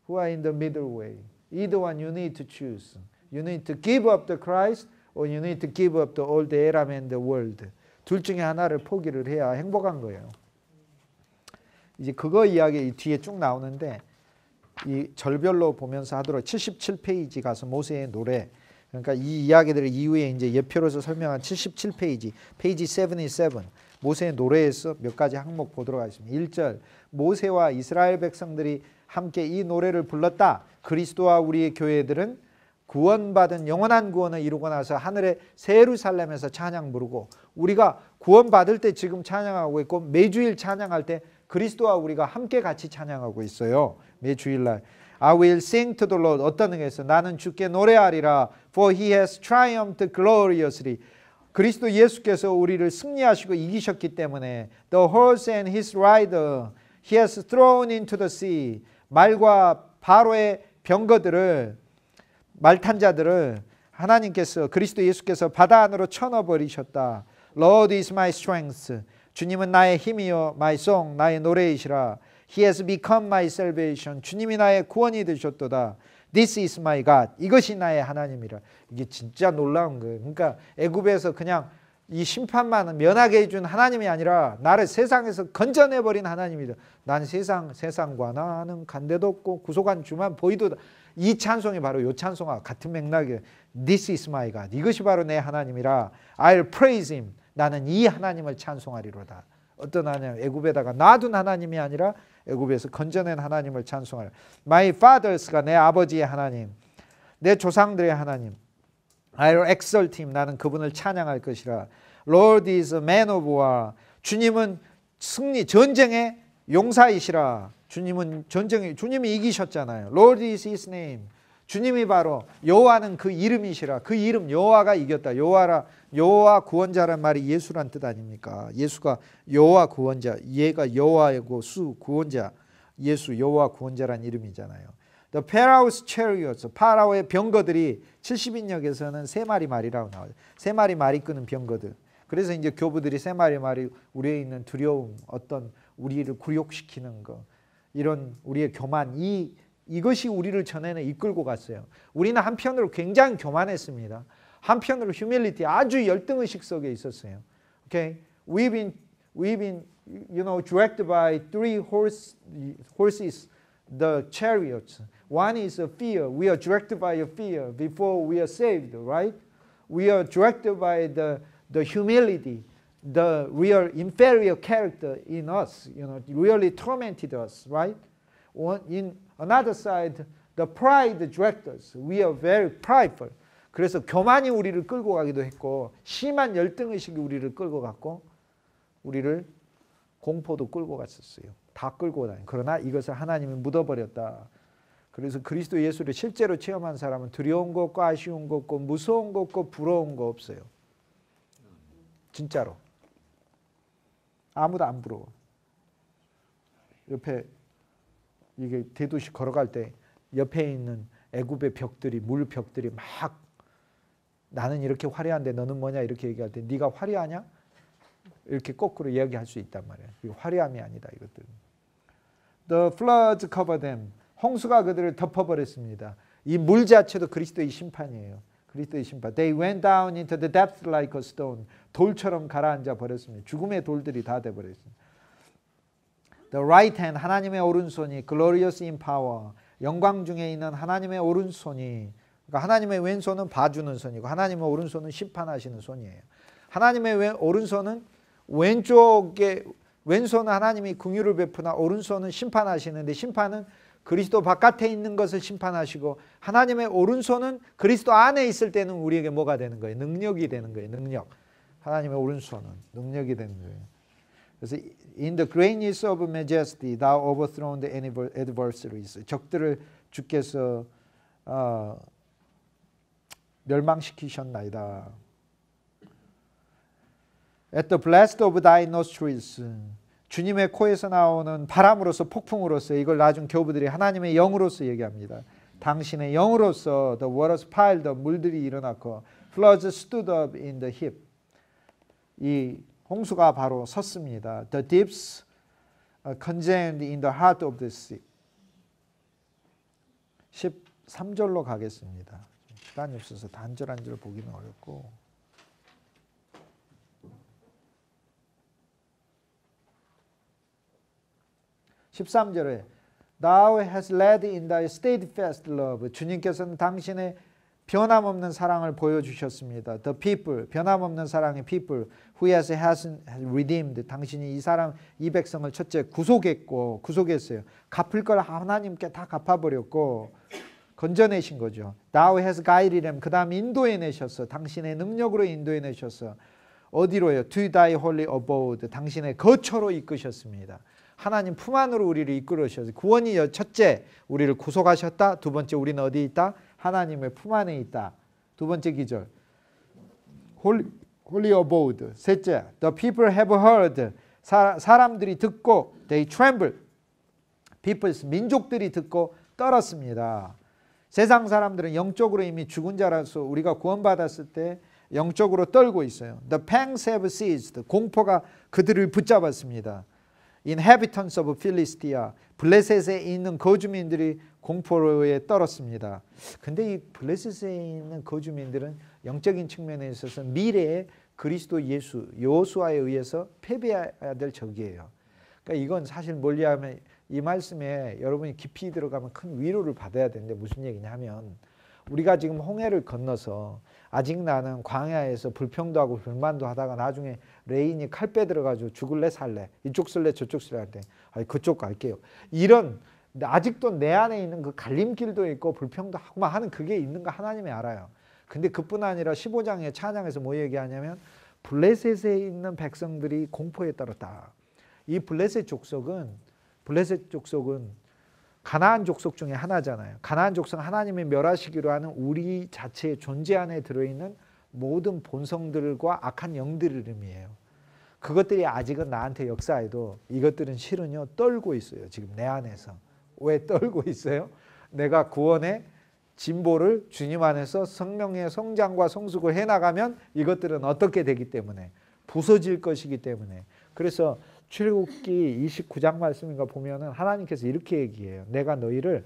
Speaker 1: who are in the middle way. Either one you need to choose. You need to give up the Christ or you need to give up the old Adam and the world. 둘 중에 하나를 포기를 해야 행복한 거예요. 이제 그거 이야기 뒤에 쭉 나오는데 이 절별로 보면서 하도록 77페이지 가서 모세의 노래, 그러니까 이 이야기들을 이후에 이제 예표로서 설명한 77페이지, 페이지 77, 모세의 노래에서 몇 가지 항목 보도록 하겠습니다. 1절, 모세와 이스라엘 백성들이 함께 이 노래를 불렀다. 그리스도와 우리의 교회들은 구원받은 영원한 구원을 이루고 나서 하늘의 새 예루살렘에서 찬양 부르고, 우리가 구원받을 때 지금 찬양하고 있고 매주일 찬양할 때 그리스도와 우리가 함께 같이 찬양하고 있어요. 매주일날 I will sing to the Lord. 어떤 의미에서 나는 주께 노래하리라. For he has triumphed gloriously. 그리스도 예수께서 우리를 승리하시고 이기셨기 때문에 The horse and his rider he has thrown into the sea. 말과 바로의 병거들을, 말탄 자들을 하나님께서, 그리스도 예수께서 바다 안으로 쳐넣어버리셨다. Lord is my strength. 주님은 나의 힘이요 my song, 나의 노래이시라. He has become my salvation. 주님이 나의 구원이 되셨도다. This is my God. 이것이 나의 하나님이라. 이게 진짜 놀라운 거예요. 그러니까 애굽에서 그냥 이 심판만 면하게 해준 하나님이 아니라 나를 세상에서 건져내버린 하나님이다. 난 세상과 나는 간데도 없고 구속한 주만 보이도다. 이 찬송이 바로 이 찬송과 같은 맥락이에요. This is my God. 이것이 바로 내 하나님이라. I'll praise him. 나는 이 하나님을 찬송하리로다. 어떤 하나님? 애굽에다가 놔둔 하나님이 아니라 애굽에서 건져낸 하나님을 찬송하라. My fathers가 내 아버지의 하나님, 내 조상들의 하나님. I'll exalt him. 나는 그분을 찬양할 것이라. Lord is a man of war. 주님은 전쟁의 용사이시라. 주님이 이기셨잖아요. Lord is his name. 주님이 바로 여호와는 그 이름이시라. 그 이름 여호와가 이겼다. 여호와 구원자란 말이 예수란 뜻 아닙니까? 예수가 여호와 구원자, 얘가 여호와이고 수 구원자, 예수 여호와 구원자란 이름이잖아요. The Pharaoh's chariots, 파라오의 병거들이 70인역에서는 세 마리 말이라고 나와요. 세 마리 말이 끄는 병거들. 그래서 이제 교부들이 세 마리 말이 우리에 있는 두려움, 어떤 우리를 굴욕시키는 거, 이런 우리의 교만, 이것이 우리를 전에는 이끌고 갔어요. 우리는 한편으로 굉장히 교만했습니다. 한편으로 휴밀리티, 아주 열등의식 속에 있었어요. Okay, we've been dragged by three horses, the chariots. One is a fear. We are dragged by a fear before we are saved, right? We are dragged by the humility, the real inferior character in us, really tormented us, right? In another side, the pride dragged us. We are very prideful. 그래서 교만이 우리를 끌고 가기도 했고, 심한 열등의식이 우리를 끌고 갔고, 우리를 공포도 끌고 갔었어요. 다 끌고 다녀요. 그러나 이것을 하나님이 묻어버렸다. 그래서 그리스도 예수를 실제로 체험한 사람은 두려운 거 없고 아쉬운 거 없고 무서운 거 없고 부러운 거 없어요. 진짜로. 아무도 안 부러워. 옆에 이게 대도시 걸어갈 때 옆에 있는 애굽의 벽들이, 물 벽들이 막 나는 이렇게 화려한데 너는 뭐냐 이렇게 얘기할 때 네가 화려하냐? 이렇게 거꾸로 이야기할 수 있단 말이에요. 이거 화려함이 아니다 이것들. The floods covered them. 홍수가 그들을 덮어버렸습니다. 이 물 자체도 그리스도의 심판이에요. 그리스도의 심판. They went down into the depths like a stone. 돌처럼 가라앉아 버렸습니다. 죽음의 돌들이 다 돼버렸습니다. The right hand, 하나님의 오른손이 glorious in power. 영광 중에 있는 하나님의 오른손이 그러니까 하나님의 왼손은 봐주는 손이고 하나님의 오른손은 심판하시는 손이에요. 하나님의 오른손은 왼손은 하나님이 긍휼을 베푸나 오른손은 심판하시는데 심판은 그리스도 바깥에 있는 것을 심판하시고 하나님의 오른손은 그리스도 안에 있을 때는 우리에게 뭐가 되는 거예요? 능력이 되는 거예요. 능력. 하나님의 오른손은 능력이 되는 거예요. 그래서 In the greatness of majesty thou overthrown the adversaries. 적들을 주께서 멸망시키셨나이다. At the blast of thy nostrils. 주님의 코에서 나오는 바람으로서 폭풍으로서 이걸 나중 교부들이 하나님의 영으로서 얘기합니다. 당신의 영으로서 the waters piled up 물들이 일어났고 floods stood up in the heap. 이 홍수가 바로 섰습니다. The deeps contained in the heart of the sea. 13절로 가겠습니다. 시간이 없어서 단절 한 절 보기는 어렵고 13절에 Thou hast led in thy steadfast love. 주님께서는 당신의 변함없는 사랑을 보여주셨습니다. The people, 변함없는 사랑의 people who has redeemed. 당신이 이 백성을 첫째 구속했어요. 갚을 걸 하나님께 다 갚아버렸고 건져내신 거죠. Thou has guided them. 그 다음 인도해내셨어. 당신의 능력으로 인도해내셨어. 어디로요? To thy holy abode. 당신의 거처로 이끄셨습니다. 하나님 품 안으로 우리를 이끌으셔서 구원이 첫째 우리를 구속하셨다. 두 번째 우리는 어디 있다? 하나님의 품 안에 있다. 두 번째 기절 Holy abode. 셋째 The people have heard. 사람들이 듣고 They tremble. Peoples 민족들이 듣고 떨었습니다. 세상 사람들은 영적으로 이미 죽은 자라서 우리가 구원받았을 때 영적으로 떨고 있어요. The pangs have seized. 공포가 그들을 붙잡았습니다. Inhabitants of Philistia, 블레셋에 있는 거주민들이 공포에 떨었습니다. 근데 이 블레셋에 있는 거주민들은 영적인 측면에 있어서 미래에 그리스도 예수, 여호수아에 의해서 패배해야 될 적이에요. 그러니까 이건 사실 멀리하면 이 말씀에 여러분이 깊이 들어가면 큰 위로를 받아야 되는데 무슨 얘기냐면 우리가 지금 홍해를 건너서 아직 나는 광야에서 불평도 하고 불만도 하다가 나중에 레인이 칼 빼들어가지고 죽을래 살래 이쪽 쓸래 저쪽 쓸래 할 때 그쪽 갈게요. 이런 아직도 내 안에 있는 그 갈림길도 있고 불평도 하고 막 하는 그게 있는 거 하나님이 알아요. 근데 그뿐 아니라 15장의 찬양에서 뭐 얘기하냐면 블레셋에 있는 백성들이 공포에 떨었다. 이 블레셋 족속은 가나안 족속 중에 하나잖아요. 가나안 족속은 하나님이 멸하시기로 하는 우리 자체의 존재 안에 들어있는 모든 본성들과 악한 영들의 이름이에요. 그것들이 아직은 나한테 역사해도 이것들은 실은요 떨고 있어요. 지금 내 안에서. 왜 떨고 있어요? 내가 구원의 진보를 주님 안에서 성령의 성장과 성숙을 해나가면 이것들은 어떻게 되기 때문에 부서질 것이기 때문에. 그래서 출애굽기 29장 말씀인가 보면은 하나님께서 이렇게 얘기해요. 내가 너희를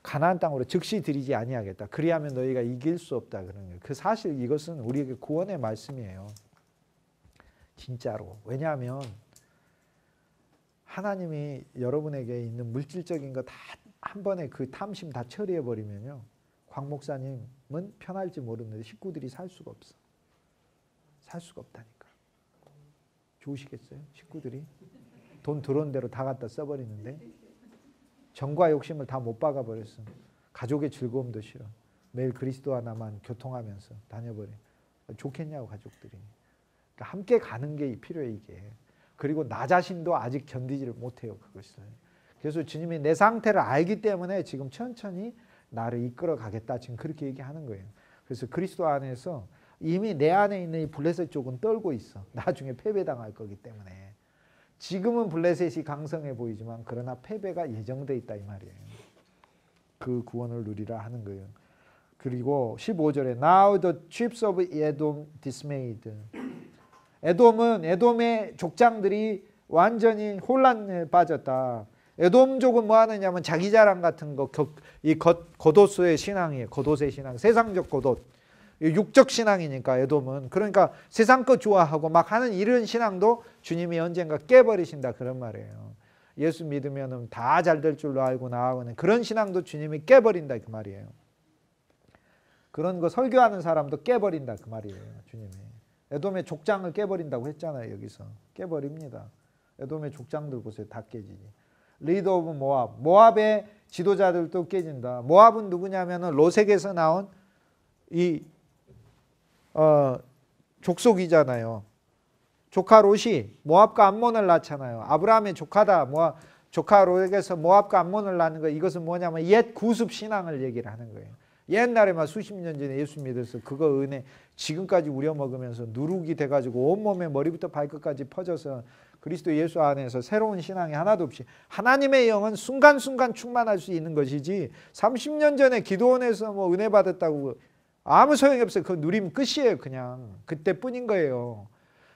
Speaker 1: 가나안 땅으로 즉시 들이지 아니하겠다. 그리하면 너희가 이길 수 없다 그런 거예요. 그 사실 이것은 우리에게 구원의 말씀이에요. 진짜로. 왜냐하면 하나님이 여러분에게 있는 물질적인 거 다 한 번에 그 탐심 다 처리해 버리면요. 광 목사님은 편할지 모르는데 식구들이 살 수가 없어. 살 수가 없다니까. 좋으시겠어요? 식구들이 돈 들어온 대로 다 갖다 써버리는데 정과 욕심을 다 못 박아버렸어. 가족의 즐거움도 싫어. 매일 그리스도 하나만 교통하면서 다녀버려. 좋겠냐고 가족들이. 그러니까 함께 가는 게 필요해 이게. 그리고 나 자신도 아직 견디지를 못해요 그것을. 그래서 주님이 내 상태를 알기 때문에 지금 천천히 나를 이끌어 가겠다 지금 그렇게 얘기하는 거예요. 그래서 그리스도 안에서 이미 내 안에 있는 이 블레셋 쪽은 떨고 있어. 나중에 패배당할 거기 때문에. 지금은 블레셋이 강성해 보이지만 그러나 패배가 예정돼 있다 이 말이에요. 그 구원을 누리라 하는 거예요. 그리고 15절에 Now the troops of Edom dismayed. 에돔의 족장들이 완전히 혼란에 빠졌다. 에돔족은 뭐 하느냐면 자기 자랑 같은 거, 이 겉옷의 신앙이에요. 겉옷의 신앙, 세상적 겉옷. 육적 신앙이니까 에돔은. 그러니까 세상 것 좋아하고 막 하는 이런 신앙도 주님이 언젠가 깨버리신다 그런 말이에요. 예수 믿으면 다 잘 될 줄로 알고 나아가는 그런 신앙도 주님이 깨버린다 그 말이에요. 그런 거 설교하는 사람도 깨버린다 그 말이에요. 주님이. 에돔의 족장을 깨버린다고 했잖아요. 여기서. 깨버립니다. 에돔의 족장들 보세요. 다 깨지지. 리더 오브 모압. 모압의 지도자들도 깨진다. 모압은 누구냐면은 로색에서 나온 이 족속이잖아요. 조카 롯이 모압과 암몬을 낳잖아요. 아브라함의 조카다. 조카 롯에게서 모압과 암몬을 낳는 거. 이것은 뭐냐면 옛 구습 신앙을 얘기를 하는 거예요. 옛날에 막 수십 년 전에 예수 믿어서 그거 은혜 지금까지 우려먹으면서 누룩이 돼가지고 온몸에 머리부터 발끝까지 퍼져서 그리스도 예수 안에서 새로운 신앙이 하나도 없이 하나님의 영은 순간순간 충만할 수 있는 것이지 30년 전에 기도원에서 뭐 은혜 받았다고 아무 소용이 없어요. 그거 누리면 끝이에요. 그냥 그때뿐인 거예요.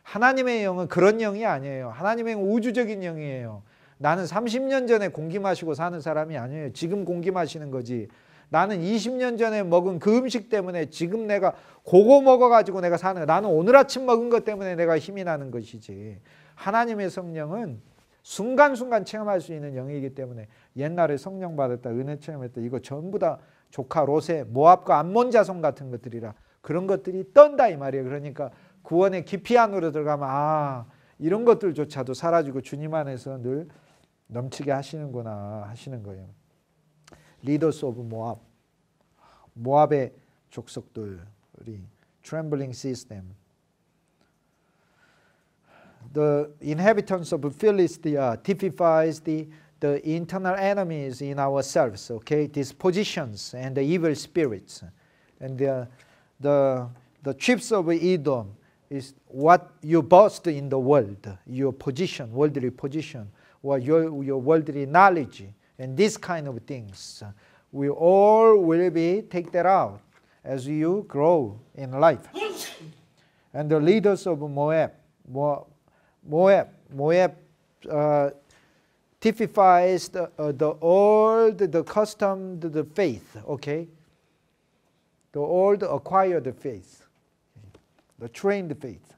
Speaker 1: 하나님의 영은 그런 영이 아니에요. 하나님의 영은 우주적인 영이에요. 나는 30년 전에 공기 마시고 사는 사람이 아니에요. 지금 공기 마시는 거지. 나는 20년 전에 먹은 그 음식 때문에 지금 내가 그거 먹어가지고 내가 사는 거야. 나는 오늘 아침 먹은 것 때문에 내가 힘이 나는 것이지. 하나님의 성령은 순간순간 체험할 수 있는 영이기 때문에 옛날에 성령 받았다, 은혜 체험했다, 이거 전부 다 조카 롯의 모압과 암몬 자손 같은 것들이라 그런 것들이 떤다 이 말이에요. 그러니까 구원의 깊이 안으로 들어가면 이런 것들조차도 사라지고 주님 안에서 늘 넘치게 하시는구나 하시는 거예요. 리더스 오브 모압. 모압의 족속들이 trembling system. The inhabitants of Philistia typifies the internal enemies in ourselves, okay? Dispositions and the evil spirits. And the chiefs of Edom is what you boast in the world, your position, worldly position, or your worldly knowledge, and these kind of things. We all will be take that out as you grow in life. And the leaders of Moab typifies the old, the custom, the faith, okay? The old acquired faith, the trained faith.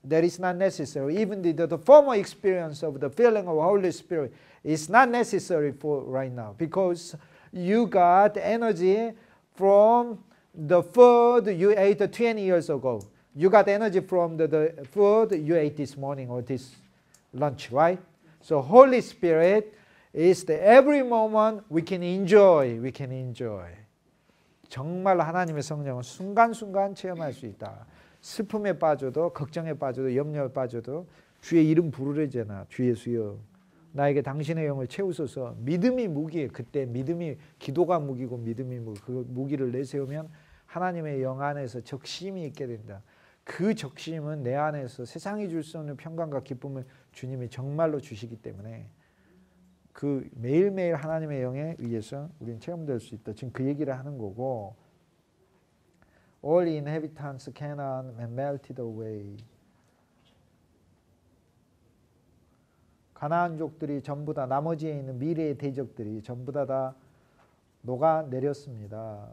Speaker 1: That is not necessary. Even the former experience of the filling of the Holy Spirit is not necessary for right now because you got energy from the food you ate 20 years ago. You got energy from the food you ate this morning or this lunch, right? So Holy Spirit is the every moment we can enjoy. 정말 하나님의 성령은 순간순간 체험할 수 있다. 슬픔에 빠져도 걱정에 빠져도 염려에 빠져도 주의 이름 부르래잖아. 주 예수여 나에게 당신의 영을 채우소서. 믿음이 무기예요. 그때 믿음이 기도가 무기고 믿음이 무기. 그 무기를 내세우면 하나님의 영 안에서 적심이 있게 된다. 그 적심은 내 안에서 세상이 줄 수 없는 평강과 기쁨을 주님이 정말로 주시기 때문에 그 매일매일 하나님의 영에 의해서 우리는 체험될 수 있다. 지금 그 얘기를 하는 거고 All inhabitants of Canaan melted away. 가나안족들이 전부 다 나머지에 있는 미래의 대적들이 전부 다 녹아내렸습니다.